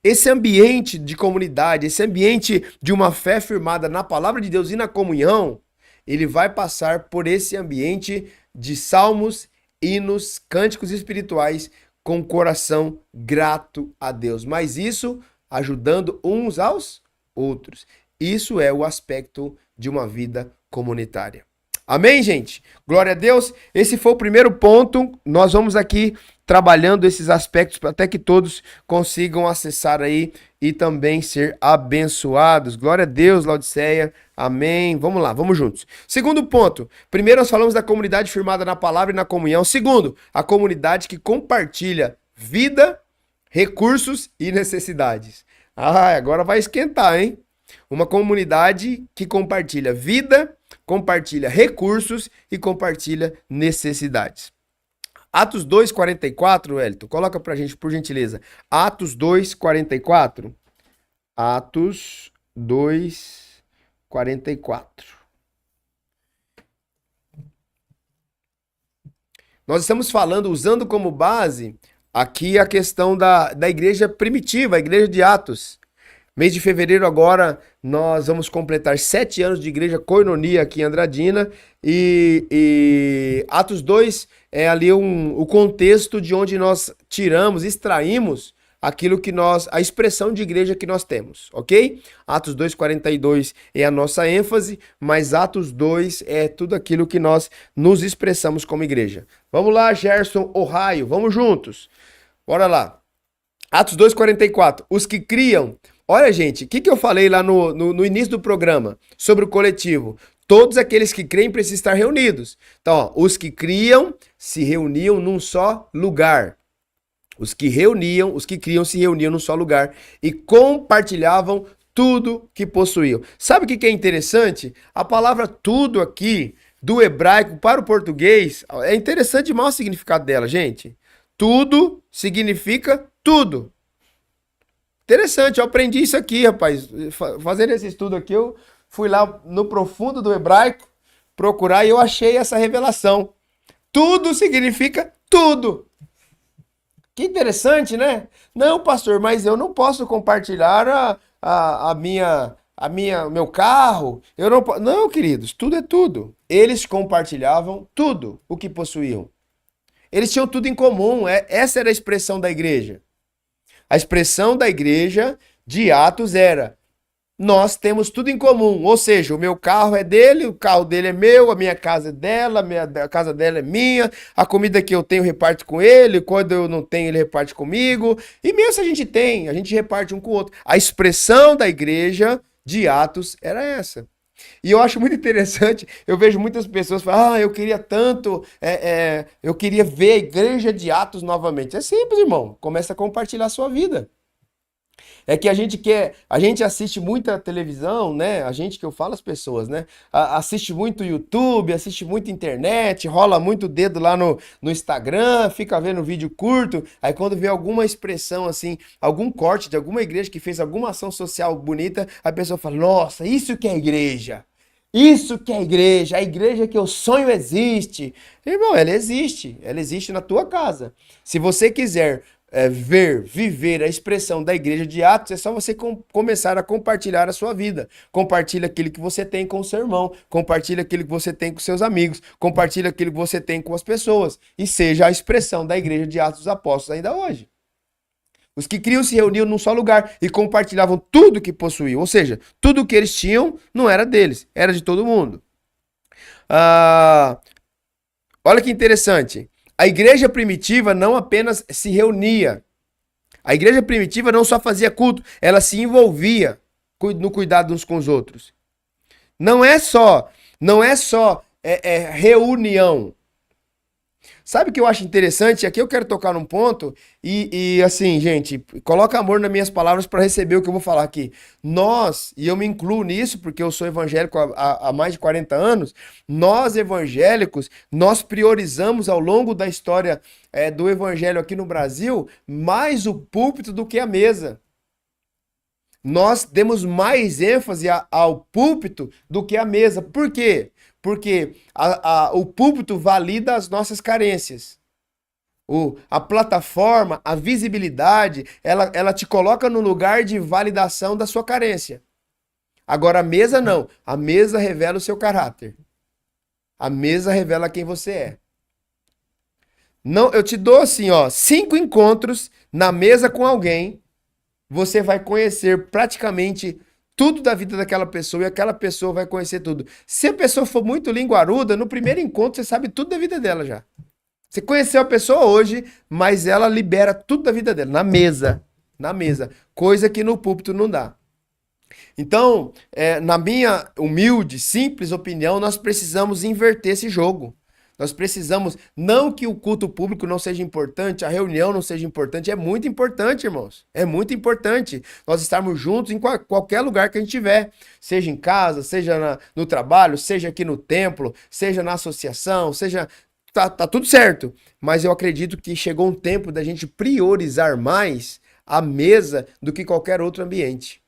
Esse ambiente de comunidade, esse ambiente de uma fé firmada na palavra de Deus e na comunhão, ele vai passar por esse ambiente de salmos, hinos, cânticos espirituais com coração grato a Deus. Mas isso ajudando uns aos outros. Isso é o aspecto de uma vida comunitária. Amém, gente? Glória a Deus. Esse foi o primeiro ponto. Nós vamos aqui trabalhando esses aspectos até que todos consigam acessar aí e também ser abençoados. Glória a Deus, Laodiceia. Amém. Vamos lá, vamos juntos. Segundo ponto. Primeiro nós falamos da comunidade firmada na palavra e na comunhão. Segundo, a comunidade que compartilha vida, recursos e necessidades. Ah, agora vai esquentar, hein? Uma comunidade que compartilha vida, compartilha recursos e compartilha necessidades. Atos 2:44, Wellington, coloca pra gente, por gentileza. Atos 2:44. Atos 2:44. Nós estamos falando, usando como base aqui a questão da igreja primitiva, a igreja de Atos. Mês de fevereiro agora nós vamos completar 7 anos de igreja Koinonia aqui em Andradina e Atos 2 é ali o contexto de onde nós tiramos, extraímos aquilo que a expressão de igreja que nós temos, ok? Atos 2:42 é a nossa ênfase, mas Atos 2 é tudo aquilo que nós nos expressamos como igreja. Vamos lá, Gerson, Ohio, vamos juntos. Bora lá. Atos 2:44, os que criam. Olha, gente, o que eu falei lá no início do programa sobre o coletivo? Todos aqueles que creem precisam estar reunidos. Então, ó, os que criam se reuniam num só lugar. Os que criam se reuniam num só lugar e compartilhavam tudo que possuíam. Sabe o que é interessante? A palavra tudo aqui, do hebraico para o português, é interessante demais o significado dela, gente. Tudo significa tudo. Interessante, eu aprendi isso aqui, rapaz. Fazendo esse estudo aqui, eu fui lá no profundo do hebraico procurar e eu achei essa revelação. Tudo significa tudo. Que interessante, né? Não, pastor, mas eu não posso compartilhar meu carro. Eu não, não, queridos, tudo é tudo. Eles compartilhavam tudo o que possuíam. Eles tinham tudo em comum. Essa era a expressão da igreja. A expressão da igreja de Atos era: nós temos tudo em comum, ou seja, o meu carro é dele, o carro dele é meu, a minha casa é dela, a casa dela é minha, a comida que eu tenho eu reparto com ele, quando eu não tenho ele reparte comigo, e mesmo se a gente tem, a gente reparte um com o outro. A expressão da igreja de Atos era essa. E eu acho muito interessante, eu vejo muitas pessoas falando, eu queria tanto, eu queria ver a igreja de Atos novamente. É simples, irmão, começa a compartilhar a sua vida. É que a gente assiste muita televisão, né? A gente que eu falo as pessoas, né? Assiste muito YouTube, assiste muito internet, rola muito dedo lá no Instagram, fica vendo vídeo curto, aí quando vê alguma expressão assim, algum corte de alguma igreja que fez alguma ação social bonita, a pessoa fala, nossa, isso que é igreja. Isso que é a igreja que eu sonho existe. Irmão, ela existe na tua casa. Se você quiser ver, viver a expressão da igreja de Atos, é só você começar a compartilhar a sua vida. Compartilha aquilo que você tem com o seu irmão, compartilha aquilo que você tem com seus amigos, compartilha aquilo que você tem com as pessoas. E seja a expressão da igreja de Atos dos Apóstolos ainda hoje. Os que criam se reuniam num só lugar e compartilhavam tudo que possuíam. Ou seja, tudo que eles tinham não era deles, era de todo mundo. Ah, olha que interessante. A igreja primitiva não apenas se reunia. A igreja primitiva não só fazia culto, ela se envolvia no cuidado uns com os outros. Não é só reunião. Sabe o que eu acho interessante? Aqui eu quero tocar num ponto e assim, gente, coloca amor nas minhas palavras para receber o que eu vou falar aqui. Nós, e eu me incluo nisso porque eu sou evangélico há mais de 40 anos, nós evangélicos, nós priorizamos ao longo da história do evangelho aqui no Brasil mais o púlpito do que a mesa. Nós demos mais ênfase ao púlpito do que à mesa. Por quê? Porque o púlpito valida as nossas carências. A plataforma, a visibilidade, ela te coloca no lugar de validação da sua carência. Agora a mesa não. A mesa revela o seu caráter. A mesa revela quem você é. Não, eu te dou assim, ó, 5 encontros na mesa com alguém, você vai conhecer praticamente tudo da vida daquela pessoa e aquela pessoa vai conhecer tudo. Se a pessoa for muito linguaruda, no primeiro encontro você sabe tudo da vida dela já. Você conheceu a pessoa hoje, mas ela libera tudo da vida dela, na mesa, coisa que no púlpito não dá. Então, na minha humilde, simples opinião, nós precisamos inverter esse jogo. Nós precisamos, não que o culto público não seja importante, a reunião não seja importante, é muito importante, irmãos. É muito importante nós estarmos juntos em qualquer lugar que a gente tiver. Seja em casa, seja no trabalho, seja aqui no templo, seja na associação, seja... Tá tudo certo. Mas eu acredito que chegou um tempo da gente priorizar mais a mesa do que qualquer outro ambiente.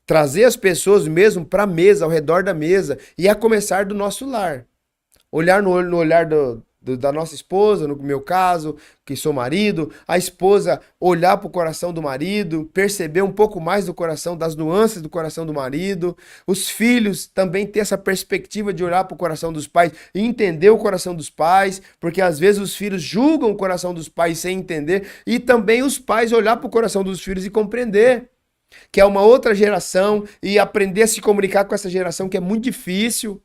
Trazer as pessoas mesmo para a mesa, ao redor da mesa, e a começar do nosso lar. Olhar no olhar da nossa esposa, no meu caso, que sou marido, a esposa olhar para o coração do marido, perceber um pouco mais do coração, das nuances do coração do marido, os filhos também ter essa perspectiva de olhar para o coração dos pais e entender o coração dos pais, porque às vezes os filhos julgam o coração dos pais sem entender, e também os pais olhar para o coração dos filhos e compreender, que é uma outra geração, e aprender a se comunicar com essa geração que é muito difícil.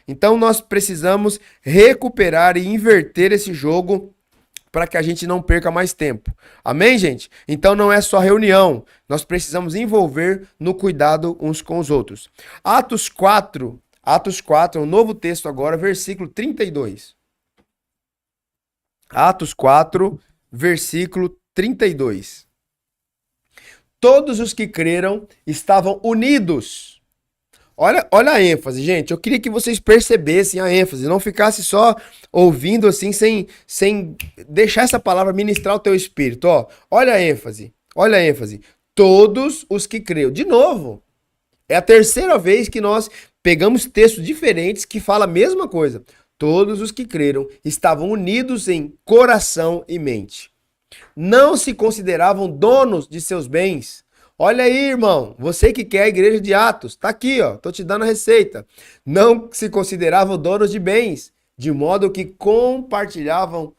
Então nós precisamos recuperar e inverter esse jogo para que a gente não perca mais tempo. Amém, gente? Então não é só reunião, nós precisamos envolver no cuidado uns com os outros. Atos 4, um novo texto agora, versículo 32. Atos 4, versículo 32. Todos os que creram estavam unidos. Olha a ênfase, gente. Eu queria que vocês percebessem a ênfase, não ficasse só ouvindo assim, sem deixar essa palavra ministrar o teu espírito. Olha a ênfase, olha a ênfase. Todos os que creram. De novo, é a terceira vez que nós pegamos textos diferentes que falam a mesma coisa. Todos os que creram estavam unidos em coração e mente. Não se consideravam donos de seus bens. Olha aí, irmão, você que quer a igreja de Atos, tá aqui, ó, tô te dando a receita. Não se consideravam donos de bens, de modo que compartilhavam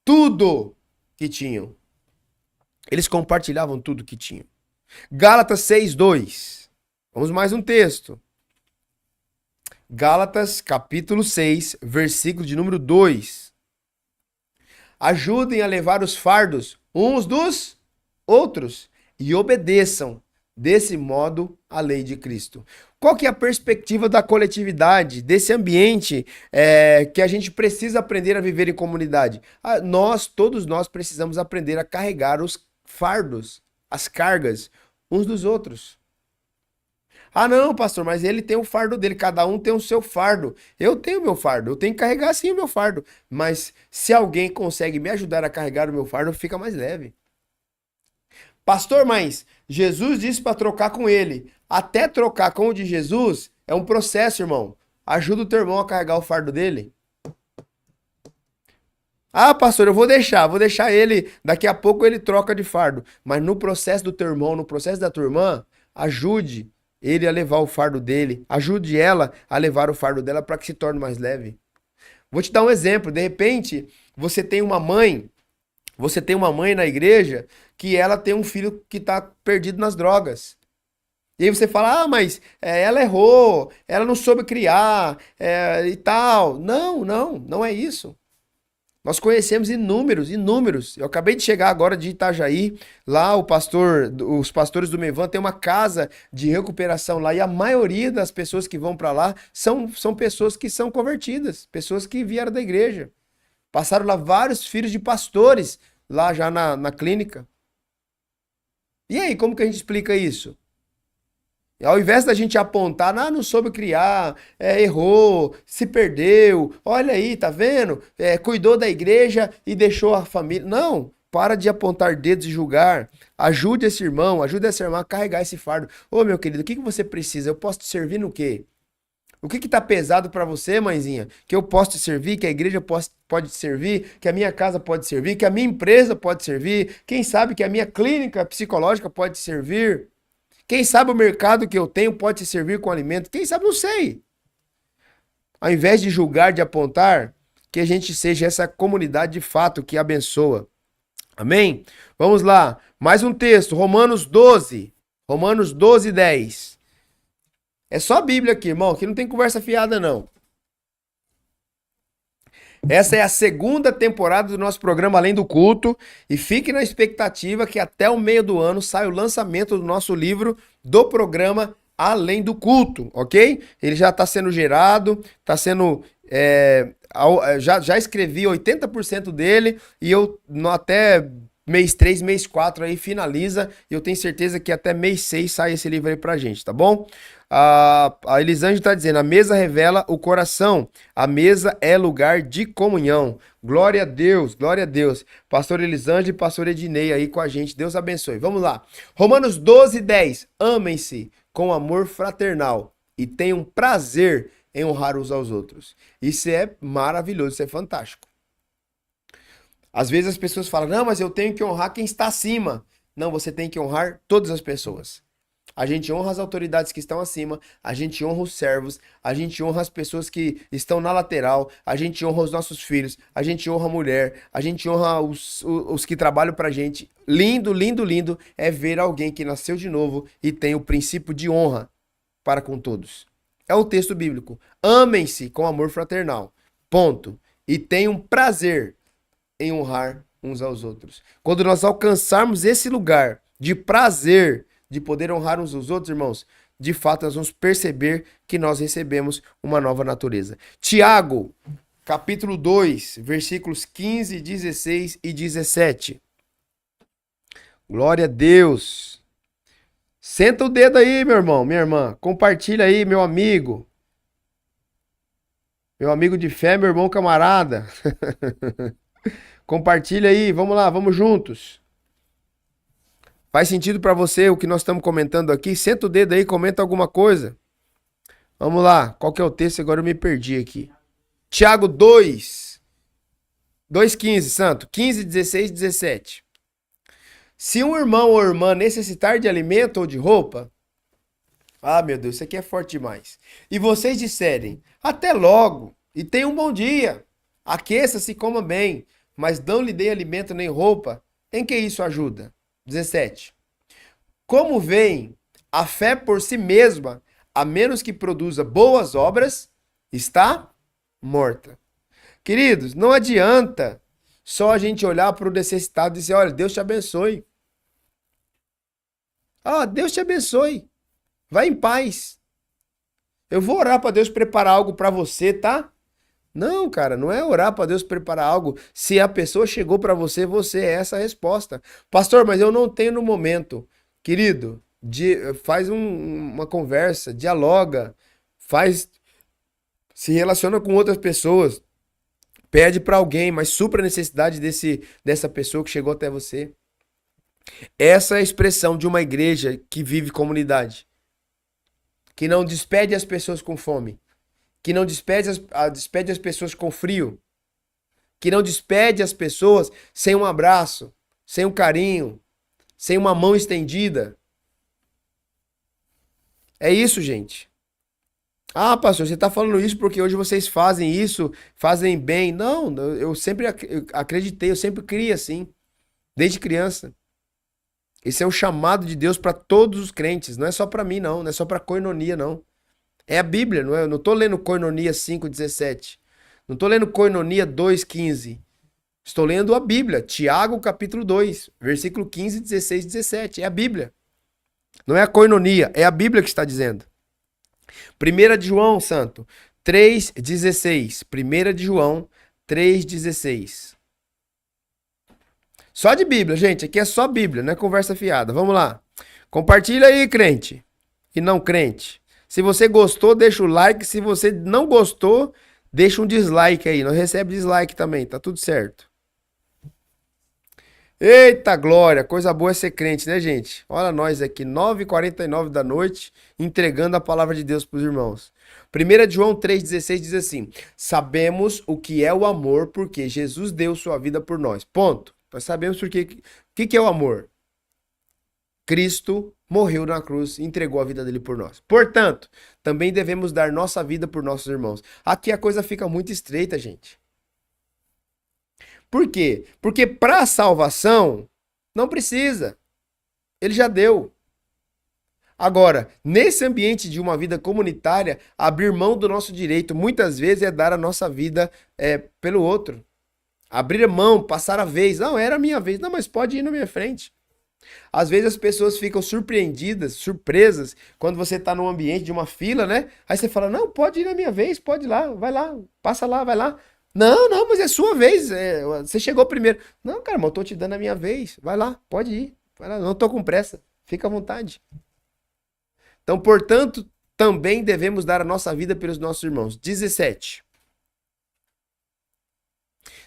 tudo que tinham. Eles compartilhavam tudo que tinham. Gálatas 6:2. Vamos mais um texto. Gálatas, capítulo 6, versículo de número 2. Ajudem a levar os fardos uns dos outros e obedeçam, desse modo, a lei de Cristo. Qual que é a perspectiva da coletividade, desse ambiente que a gente precisa aprender a viver em comunidade? Todos nós precisamos aprender a carregar os fardos, as cargas, uns dos outros. Ah, não, pastor, mas ele tem o fardo dele, cada um tem o seu fardo. Eu tenho o meu fardo, eu tenho que carregar sim o meu fardo. Mas se alguém consegue me ajudar a carregar o meu fardo, fica mais leve. Pastor, mas Jesus disse para trocar com ele. Até trocar com o de Jesus, É um processo, irmão. Ajuda o teu irmão a carregar o fardo dele. Ah, pastor, eu vou deixar ele, daqui a pouco ele troca de fardo. Mas no processo do teu irmão, no processo da tua irmã, ajude ele a levar o fardo dele, ajude ela a levar o fardo dela para que se torne mais leve. Vou te dar um exemplo, de repente, você tem uma mãe na igreja que ela tem um filho que está perdido nas drogas. E aí você fala, ah, mas ela errou, ela não soube criar, e tal. Não, não, não é isso. Nós conhecemos inúmeros, inúmeros. Eu acabei de chegar agora de Itajaí, lá os pastores do Mevan têm uma casa de recuperação lá e a maioria das pessoas que vão para lá são pessoas que são convertidas, pessoas que vieram da igreja. Passaram lá vários filhos de pastores lá já na clínica. E aí, como que a gente explica isso? Ao invés da gente apontar, ah, não soube criar, errou, se perdeu, olha aí, tá vendo? Cuidou da igreja e deixou a família. Não, para de apontar dedos e julgar. Ajude esse irmão, ajude essa irmã a carregar esse fardo. Ô, meu querido, o que que você precisa? Eu posso te servir no quê? O que que tá pesado pra você, mãezinha? Que eu posso te servir, que a igreja pode te servir, que a minha casa pode servir, que a minha empresa pode servir, quem sabe que a minha clínica psicológica pode te servir. Quem sabe o mercado que eu tenho pode te servir com alimento? Quem sabe, não sei. Ao invés de julgar, de apontar, que a gente seja essa comunidade de fato que abençoa. Amém? Vamos lá. Mais um texto. Romanos 12. Romanos 12, 10. É só a Bíblia aqui, irmão. Aqui não tem conversa fiada, não. Essa é a segunda temporada do nosso programa Além do Culto e fique na expectativa que até o meio do ano sai o lançamento do nosso livro do programa Além do Culto, ok? Ele já está sendo gerado, está sendo... já escrevi 80% dele e eu até mês 3, mês 4 aí finaliza e eu tenho certeza que até mês 6 sai esse livro aí pra gente, tá bom? A Elisângela está dizendo, a mesa revela o coração, a mesa é lugar de comunhão. Glória a Deus, glória a Deus. Pastor Elisângela e pastor Ednei aí com a gente, Deus abençoe. Vamos lá. Romanos 12, 10. Amem-se com amor fraternal e tenham prazer em honrar uns aos outros. Isso é maravilhoso, isso é fantástico. Às vezes as pessoas falam, não, mas eu tenho que honrar quem está acima. Não, você tem que honrar todas as pessoas. A gente honra as autoridades que estão acima, a gente honra os servos, a gente honra as pessoas que estão na lateral, a gente honra os nossos filhos, a gente honra a mulher, a gente honra os que trabalham pra gente. Lindo, lindo, lindo é ver alguém que nasceu de novo e tem o princípio de honra para com todos. É o texto bíblico. Amem-se com amor fraternal. Ponto. E tenham prazer em honrar uns aos outros. Quando nós alcançarmos esse lugar de prazer, de poder honrar uns aos outros, irmãos, de fato nós vamos perceber que nós recebemos uma nova natureza. Tiago, capítulo 2, versículos 15, 16 e 17. Glória a Deus. Senta o dedo aí, meu irmão, minha irmã. Compartilha aí, meu amigo. Meu amigo de fé, meu irmão camarada. Compartilha aí, vamos lá, vamos juntos. Faz sentido para você o que nós estamos comentando aqui? Senta o dedo aí, comenta alguma coisa. Vamos lá, qual que é o texto? Agora eu me perdi aqui. Tiago 2, 2,15, santo. 15, 16, 17. Se um irmão ou irmã necessitar de alimento ou de roupa... Ah, meu Deus, isso aqui é forte demais. E vocês disserem, até logo, e tenha um bom dia. Aqueça-se e coma bem, mas não lhe dê alimento nem roupa. Em que isso ajuda? 17. Como veem, a fé por si mesma, a menos que produza boas obras, está morta. Queridos, não adianta só a gente olhar para o necessitado e dizer, olha, Deus te abençoe. Ah, Deus te abençoe. Vai em paz. Eu vou orar para Deus preparar algo para você, tá? Não, cara, não é orar para Deus preparar algo. Se a pessoa chegou para você, você é essa a resposta. Pastor, mas eu não tenho no momento. Querido, faz uma conversa, dialoga, se relaciona com outras pessoas, pede para alguém, mas supra a necessidade dessa pessoa que chegou até você. Essa é a expressão de uma igreja que vive comunidade. que não despede as pessoas com fome, que não despede as pessoas com frio, que não despede as pessoas sem um abraço, sem um carinho, sem uma mão estendida. É isso, gente. Ah, pastor, você está falando isso porque hoje vocês fazem isso, fazem bem. Não, eu sempre acreditei, eu sempre criei assim, desde criança. Esse é o chamado de Deus para todos os crentes, não é só para mim, não, não é só para Koinonia, não. É a Bíblia, não é? Eu não estou lendo Koinonia 5:17. Não estou lendo Koinonia 2:15. Estou lendo a Bíblia, Tiago capítulo 2, versículo 15, 16, 17. É a Bíblia. Não é a Koinonia, é a Bíblia que está dizendo. 1 de João, santo, 3:16. 1 de João 3:16. Só de Bíblia, gente. Aqui é só Bíblia, não é conversa fiada. Vamos lá. Compartilha aí, crente e não crente. Se você gostou, deixa o like. Se você não gostou, deixa um dislike aí. Não recebe dislike também, tá tudo certo. Eita glória, coisa boa é ser crente, né, gente? Olha nós aqui, 9h49 da noite, entregando a palavra de Deus para os irmãos. 1 de João 3,16 diz assim: sabemos o que é o amor porque Jesus deu sua vida por nós. Ponto. Nós sabemos porque. O que é o amor? Cristo morreu na cruz e entregou a vida dele por nós. Portanto, também devemos dar nossa vida por nossos irmãos. Aqui a coisa fica muito estreita, gente. Por quê? Porque para a salvação não precisa. Ele já deu. Agora, nesse ambiente de uma vida comunitária, abrir mão do nosso direito muitas vezes é dar a nossa vida pelo outro. Abrir mão, passar a vez. Não, era a minha vez. Não, mas pode ir na minha frente. Às vezes as pessoas ficam surpreendidas, surpresas, quando você está num ambiente de uma fila, né? Aí você fala, não, pode ir na minha vez, pode ir lá, vai lá, passa lá, vai lá. Não, não, mas é sua vez, você chegou primeiro. Não, cara, mas eu tô te dando a minha vez, vai lá, pode ir, vai lá, não tô com pressa, fica à vontade. Então, portanto, também devemos dar a nossa vida pelos nossos irmãos. 17.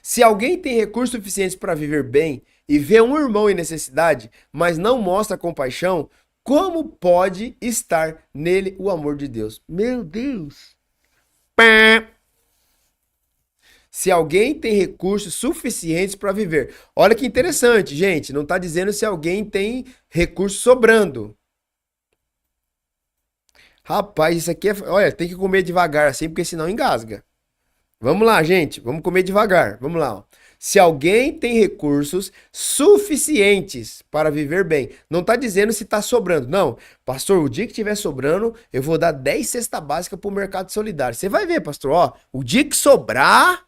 Se alguém tem recursos suficientes para viver bem e vê um irmão em necessidade, mas não mostra compaixão, como pode estar nele o amor de Deus? Meu Deus! Pá! Se alguém tem recursos suficientes para viver. Olha que interessante, gente. Não está dizendo se alguém tem recursos sobrando. Rapaz, isso aqui é. Olha, tem que comer devagar assim, porque senão engasga. Vamos lá, gente. Vamos comer devagar. Vamos lá. Ó. Se alguém tem recursos suficientes para viver bem, não está dizendo se está sobrando. Não, pastor, o dia que tiver sobrando, eu vou dar 10 cestas básicas para o mercado solidário. Você vai ver, pastor, ó, o dia que sobrar,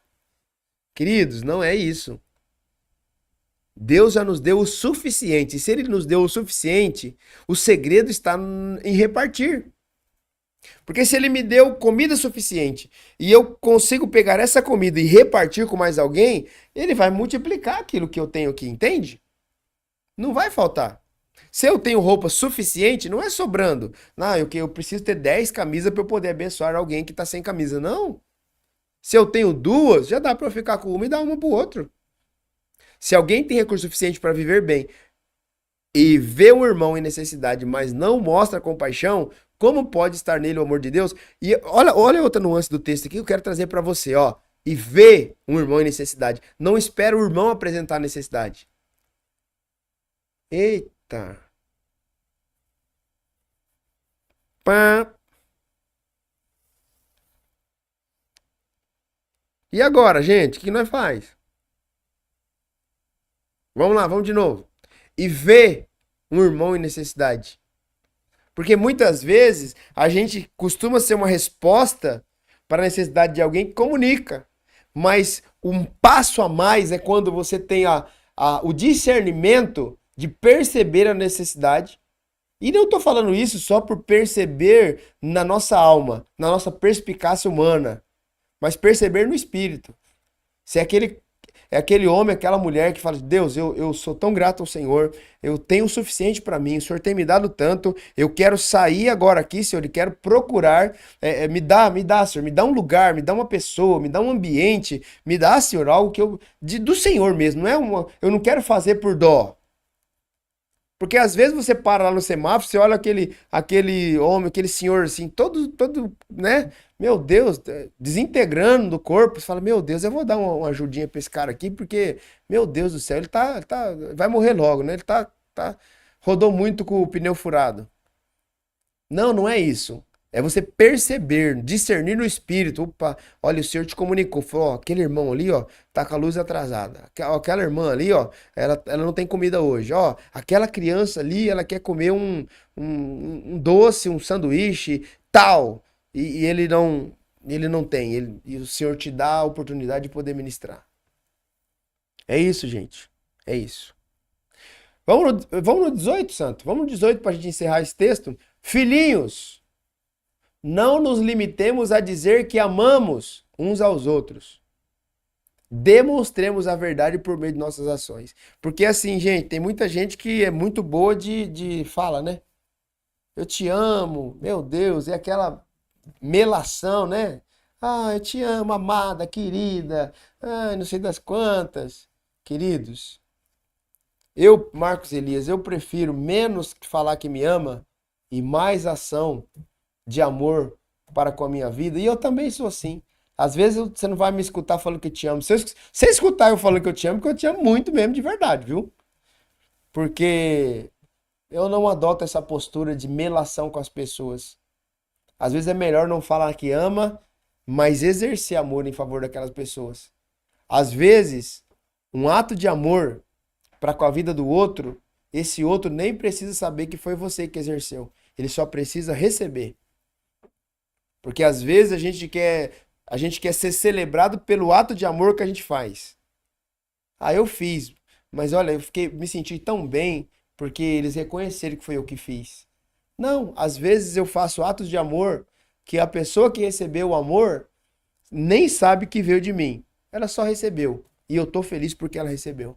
queridos, não é isso. Deus já nos deu o suficiente. E se ele nos deu o suficiente, o segredo está em repartir. Porque se ele me deu comida suficiente e eu consigo pegar essa comida e repartir com mais alguém, ele vai multiplicar aquilo que eu tenho aqui, entende? Não vai faltar. Se eu tenho roupa suficiente, não é sobrando. Não, eu preciso ter 10 camisas para eu poder abençoar alguém que está sem camisa. Não. Se eu tenho duas, já dá para eu ficar com uma e dar uma para o outro. Se alguém tem recurso suficiente para viver bem e vê um irmão em necessidade, mas não mostra compaixão, como pode estar nele o amor de Deus? E olha outra nuance do texto aqui que eu quero trazer para você, ó. E vê um irmão em necessidade. Não espera o irmão apresentar a necessidade. Eita. Pá. E agora, gente, o que nós faz? Vamos lá, vamos de novo. E vê um irmão em necessidade. Porque muitas vezes a gente costuma ser uma resposta para a necessidade de alguém que comunica. Mas um passo a mais é quando você tem o discernimento de perceber a necessidade. E não estou falando isso só por perceber na nossa alma, na nossa perspicácia humana, mas perceber no espírito. Se é aquele homem, aquela mulher que fala, Deus, eu sou tão grato ao Senhor, eu tenho o suficiente para mim, o Senhor tem me dado tanto, eu quero sair agora aqui, Senhor, e quero procurar, me dá, Senhor, me dá um lugar, me dá uma pessoa, me dá um ambiente, me dá, Senhor, algo que do Senhor mesmo, não é eu não quero fazer por dó. Porque às vezes você para lá no semáforo, você olha aquele homem, aquele senhor assim, todo, né? Meu Deus, desintegrando do corpo. Você fala, meu Deus, eu vou dar uma ajudinha pra esse cara aqui, porque, meu Deus do céu, vai morrer logo, né? Rodou muito com o pneu furado. Não, não é isso. É você perceber, discernir no espírito. Opa, olha, o Senhor te comunicou. Falou, ó, aquele irmão ali, ó, tá com a luz atrasada. Aquela irmã ali, ó, ela não tem comida hoje. Ó, aquela criança ali, ela quer comer um doce, um sanduíche, tal. E ele não tem. E o Senhor te dá a oportunidade de poder ministrar. É isso, gente. É isso. Vamos no 18, Santo. Vamos no 18 para a gente encerrar esse texto. Filhinhos, não nos limitemos a dizer que amamos uns aos outros. Demonstremos a verdade por meio de nossas ações. Porque assim, gente, tem muita gente que é muito boa de fala, né? Eu te amo, meu Deus, é aquela melação, né? Ah, eu te amo, amada, querida, não sei das quantas. Queridos, Marcos Elias, eu prefiro menos falar que me ama e mais ação de amor para com a minha vida. E eu também sou assim. Às vezes você não vai me escutar falando que eu te amo. Se você escutar eu falando que eu te amo, porque eu te amo muito mesmo, de verdade, viu? Porque eu não adoto essa postura de melação com as pessoas. Às vezes é melhor não falar que ama, mas exercer amor em favor daquelas pessoas. Às vezes, um ato de amor para com a vida do outro, esse outro nem precisa saber que foi você que exerceu. Ele só precisa receber. Porque às vezes a gente quer ser celebrado pelo ato de amor que a gente faz. Ah, eu fiz, mas olha, me senti tão bem porque eles reconheceram que foi eu que fiz. Não, às vezes eu faço atos de amor que a pessoa que recebeu o amor nem sabe que veio de mim. Ela só recebeu. E eu tô feliz porque ela recebeu.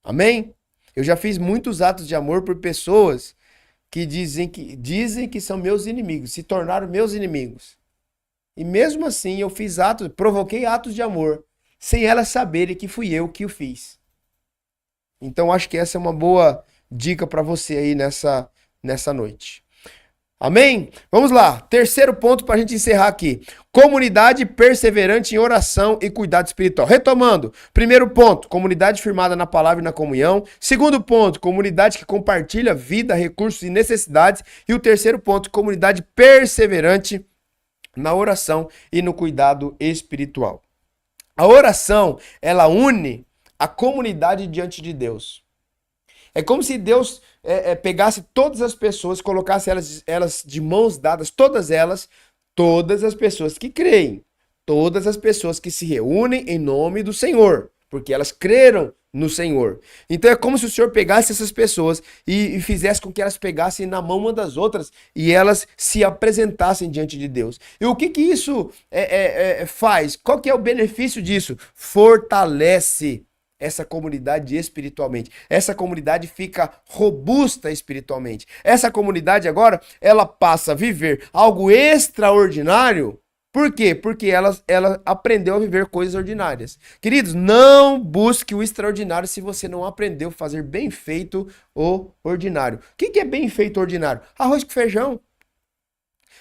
Amém? Eu já fiz muitos atos de amor por pessoas que dizem que são meus inimigos, se tornaram meus inimigos. E mesmo assim eu provoquei atos de amor, sem elas saberem que fui eu que o fiz. Então acho que essa é uma boa dica para você aí nessa noite. Amém? Vamos lá. Terceiro ponto para a gente encerrar aqui. Comunidade perseverante em oração e cuidado espiritual. Retomando. Primeiro ponto, comunidade firmada na palavra e na comunhão. Segundo ponto, comunidade que compartilha vida, recursos e necessidades. E o terceiro ponto, comunidade perseverante na oração e no cuidado espiritual. A oração, ela une a comunidade diante de Deus. É como se Deus pegasse todas as pessoas, colocasse elas de mãos dadas, todas as pessoas que creem, todas as pessoas que se reúnem em nome do Senhor, porque elas creram no Senhor. Então é como se o Senhor pegasse essas pessoas e fizesse com que elas pegassem na mão uma das outras e elas se apresentassem diante de Deus. E o que isso faz? Qual que é o benefício disso? Fortalece essa comunidade espiritualmente. Essa comunidade fica robusta espiritualmente. Essa comunidade agora, ela passa a viver algo extraordinário. Por quê? Porque ela aprendeu a viver coisas ordinárias. Queridos, não busque o extraordinário se você não aprendeu a fazer bem feito o ordinário. O que é bem feito o ordinário? Arroz com feijão.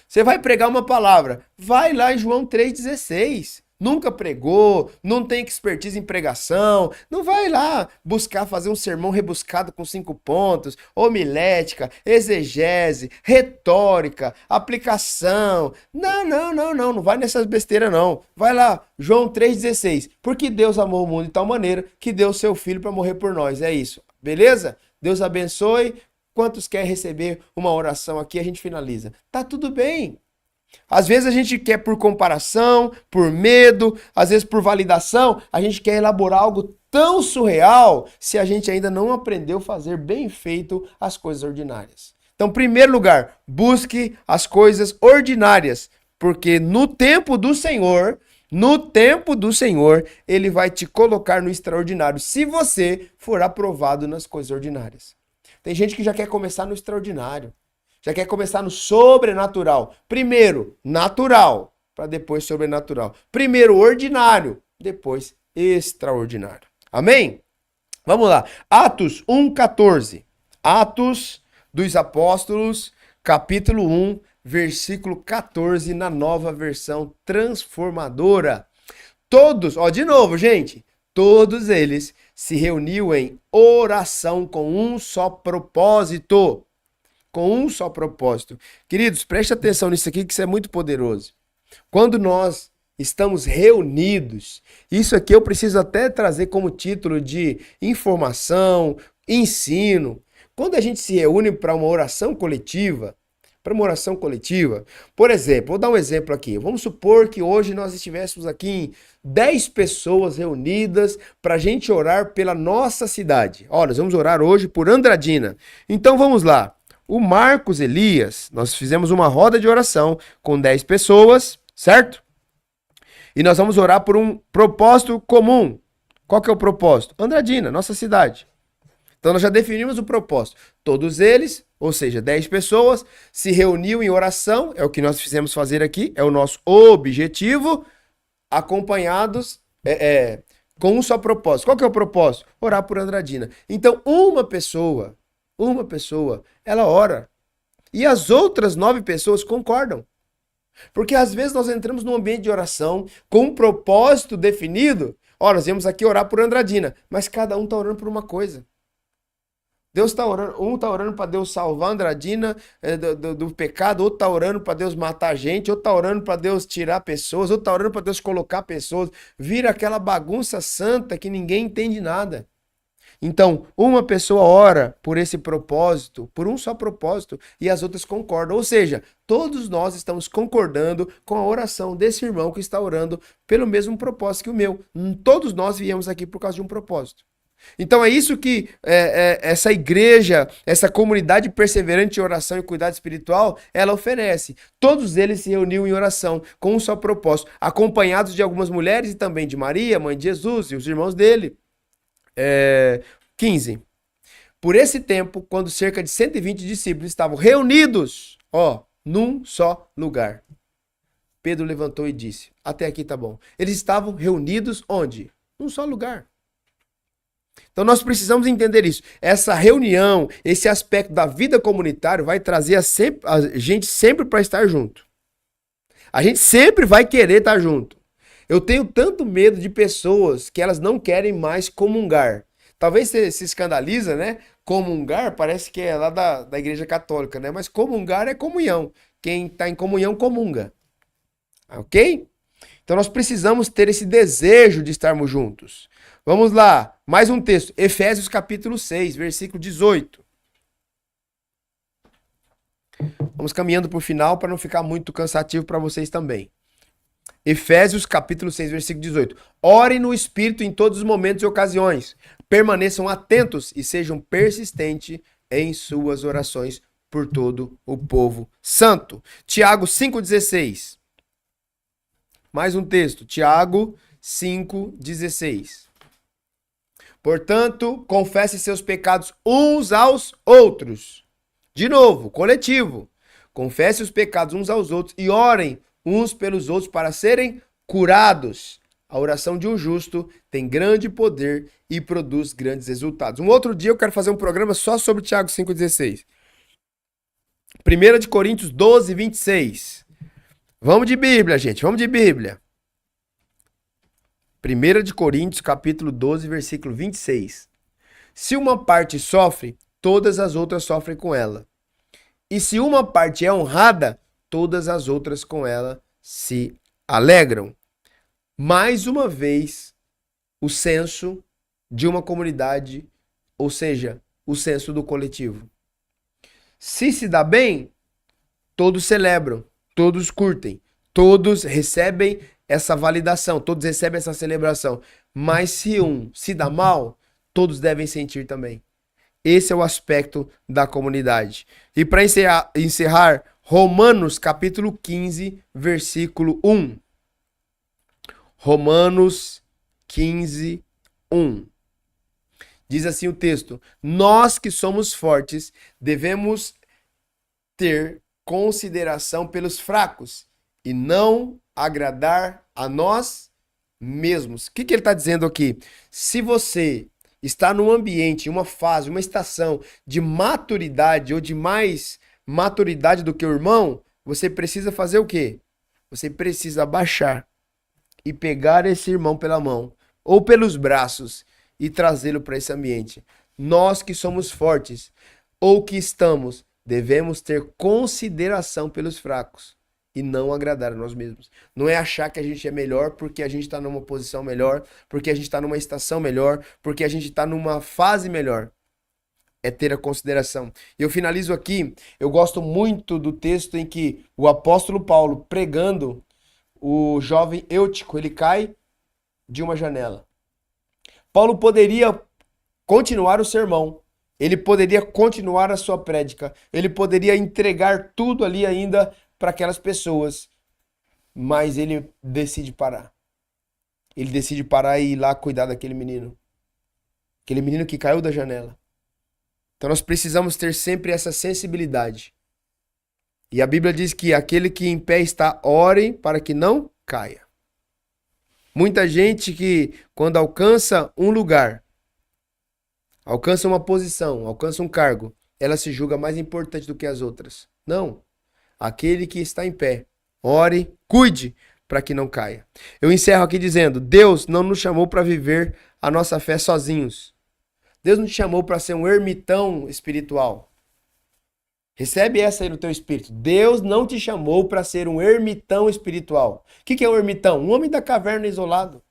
Você vai pregar uma palavra, vai lá em João 3,16. Nunca pregou, não tem expertise em pregação, não vai lá buscar fazer um sermão rebuscado com 5 pontos, homilética, exegese, retórica, aplicação. Não vai nessas besteiras não. Vai lá, João 3,16. Porque Deus amou o mundo de tal maneira que deu o seu filho para morrer por nós. É isso, beleza? Deus abençoe. Quantos querem receber uma oração aqui? A gente finaliza. Tá tudo bem. Às vezes a gente quer por comparação, por medo, às vezes por validação, a gente quer elaborar algo tão surreal se a gente ainda não aprendeu a fazer bem feito as coisas ordinárias. Então, em primeiro lugar, busque as coisas ordinárias, porque no tempo do Senhor, Ele vai te colocar no extraordinário, se você for aprovado nas coisas ordinárias. Tem gente que já quer começar no extraordinário. Já quer começar no sobrenatural. Primeiro, natural, para depois sobrenatural. Primeiro, ordinário, depois extraordinário. Amém? Vamos lá. Atos 1,14. Atos dos Apóstolos, capítulo 1, versículo 14, na nova versão transformadora. Todos, ó, de novo, gente, todos eles se reuniam em oração com um só propósito. Com um só propósito. Queridos, preste atenção nisso aqui, que isso é muito poderoso. Quando nós estamos reunidos, isso aqui eu preciso até trazer como título de informação, ensino. Quando a gente se reúne para uma oração coletiva, por exemplo, vou dar um exemplo aqui. Vamos supor que hoje nós estivéssemos aqui em 10 pessoas reunidas para a gente orar pela nossa cidade. Ó, nós vamos orar hoje por Andradina. Então vamos lá. O Marcos Elias, nós fizemos uma roda de oração com 10 pessoas, certo? E nós vamos orar por um propósito comum. Qual que é o propósito? Andradina, nossa cidade. Então nós já definimos o propósito. Todos eles, ou seja, 10 pessoas, se reuniam em oração, é o que nós fizemos fazer aqui, é o nosso objetivo, acompanhados com um só propósito. Qual que é o propósito? Orar por Andradina. Então uma pessoa, ela ora. E as outras 9 pessoas concordam. Porque às vezes nós entramos num ambiente de oração com um propósito definido. Ó, nós viemos aqui orar por Andradina, mas cada um está orando por uma coisa. Deus está orando, um está orando para Deus salvar Andradina do pecado, outro está orando para Deus matar a gente, outro está orando para Deus tirar pessoas, outro está orando para Deus colocar pessoas. Vira aquela bagunça santa que ninguém entende nada. Então, uma pessoa ora por esse propósito, por um só propósito, e as outras concordam. Ou seja, todos nós estamos concordando com a oração desse irmão que está orando pelo mesmo propósito que o meu. Todos nós viemos aqui por causa de um propósito. Então é isso que essa igreja, essa comunidade perseverante em oração e cuidado espiritual, ela oferece. Todos eles se reuniam em oração com um só propósito, acompanhados de algumas mulheres e também de Maria, mãe de Jesus e os irmãos dele. 15. Por esse tempo, quando cerca de 120 discípulos estavam reunidos, num só lugar, Pedro levantou e disse, até aqui tá bom. Eles estavam reunidos onde? Num só lugar. Então nós precisamos entender isso. Essa reunião, esse aspecto da vida comunitária vai trazer a gente sempre para estar junto. A gente sempre vai querer estar junto. Eu tenho tanto medo de pessoas que elas não querem mais comungar. Talvez você se escandaliza, né? Comungar parece que é lá da Igreja Católica, né? Mas comungar é comunhão. Quem está em comunhão, comunga. Ok? Então nós precisamos ter esse desejo de estarmos juntos. Vamos lá, mais um texto. Efésios capítulo 6, versículo 18. Vamos caminhando para o final para não ficar muito cansativo para vocês também. Efésios capítulo 6, versículo 18. Orem no Espírito em todos os momentos e ocasiões. Permaneçam atentos e sejam persistentes em suas orações por todo o povo santo. Tiago 5,16. Mais um texto. Tiago 5,16. Portanto, confessem seus pecados uns aos outros. De novo, coletivo. Confessem os pecados uns aos outros e orem uns pelos outros para serem curados. A oração de um justo tem grande poder e produz grandes resultados. Um outro dia eu quero fazer um programa só sobre Tiago 5,16. 1 Coríntios 12, 26. Vamos de Bíblia, gente, vamos de Bíblia. 1 Coríntios capítulo 12, versículo 26. Se uma parte sofre, todas as outras sofrem com ela. E se uma parte é honrada, todas as outras com ela se alegram. Mais uma vez, o senso de uma comunidade, ou seja, o senso do coletivo. Se dá bem, todos celebram, todos curtem, todos recebem essa validação, todos recebem essa celebração. Mas se um se dá mal, todos devem sentir também. Esse é o aspecto da comunidade. E para encerrar, Romanos capítulo 15, versículo 1. Romanos 15, 1. Diz assim o texto: nós que somos fortes devemos ter consideração pelos fracos e não agradar a nós mesmos. O que ele está dizendo aqui? Se você está num ambiente, uma fase, uma estação de maturidade ou de mais maturidade do que o irmão, você precisa fazer o quê? Você precisa abaixar e pegar esse irmão pela mão ou pelos braços e trazê-lo para esse ambiente. Nós que somos fortes ou que estamos, devemos ter consideração pelos fracos e não agradar a nós mesmos. Não é achar que a gente é melhor porque a gente está numa posição melhor, porque a gente está numa estação melhor, porque a gente está numa fase melhor. É ter a consideração. E eu finalizo aqui, eu gosto muito do texto em que o apóstolo Paulo, pregando, o jovem Eutico, ele cai de uma janela. Paulo poderia continuar o sermão, ele poderia continuar a sua prédica, ele poderia entregar tudo ali ainda para aquelas pessoas, mas ele decide parar. Ele decide parar e ir lá cuidar daquele menino. Aquele menino que caiu da janela. Então nós precisamos ter sempre essa sensibilidade. E a Bíblia diz que aquele que em pé está, ore para que não caia. Muita gente que, quando alcança um lugar, alcança uma posição, alcança um cargo, ela se julga mais importante do que as outras. Não. Aquele que está em pé, ore, cuide para que não caia. Eu encerro aqui dizendo, Deus não nos chamou para viver a nossa fé sozinhos. Deus não te chamou para ser um ermitão espiritual. Recebe essa aí no teu espírito. Deus não te chamou para ser um ermitão espiritual. O que é um ermitão? Um homem da caverna isolado.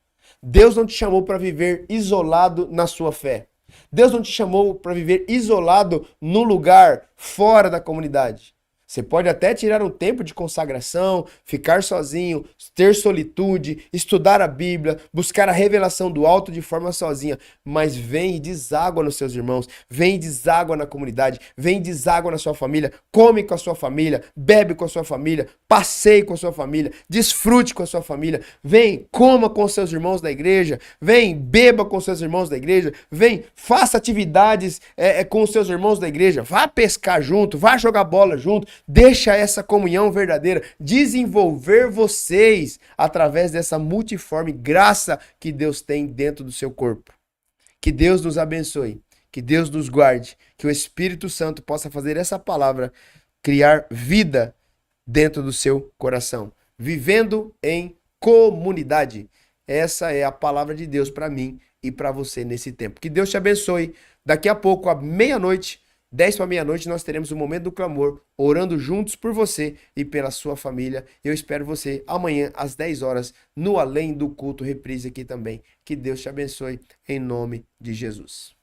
Deus não te chamou para viver isolado na sua fé. Deus não te chamou para viver isolado no lugar fora da comunidade. Você pode até tirar um tempo de consagração, ficar sozinho, ter solitude, estudar a Bíblia, buscar a revelação do alto de forma sozinha, mas vem e deságua nos seus irmãos, vem e deságua na comunidade, vem e deságua na sua família, come com a sua família, bebe com a sua família, passeie com a sua família, desfrute com a sua família, vem, coma com os seus irmãos da igreja, vem, beba com os seus irmãos da igreja, vem, faça atividades com os seus irmãos da igreja, vá pescar junto, vá jogar bola junto, deixa essa comunhão verdadeira desenvolver vocês através dessa multiforme graça que Deus tem dentro do seu corpo. Que Deus nos abençoe, que Deus nos guarde, que o Espírito Santo possa fazer essa palavra criar vida dentro do seu coração. Vivendo em comunidade. Essa é a palavra de Deus para mim e para você nesse tempo. Que Deus te abençoe. Daqui a pouco, à meia-noite, 10 para meia-noite, nós teremos o momento do clamor, orando juntos por você e pela sua família. Eu espero você amanhã às 10 horas no Além do Culto, reprise aqui também. Que Deus te abençoe em nome de Jesus.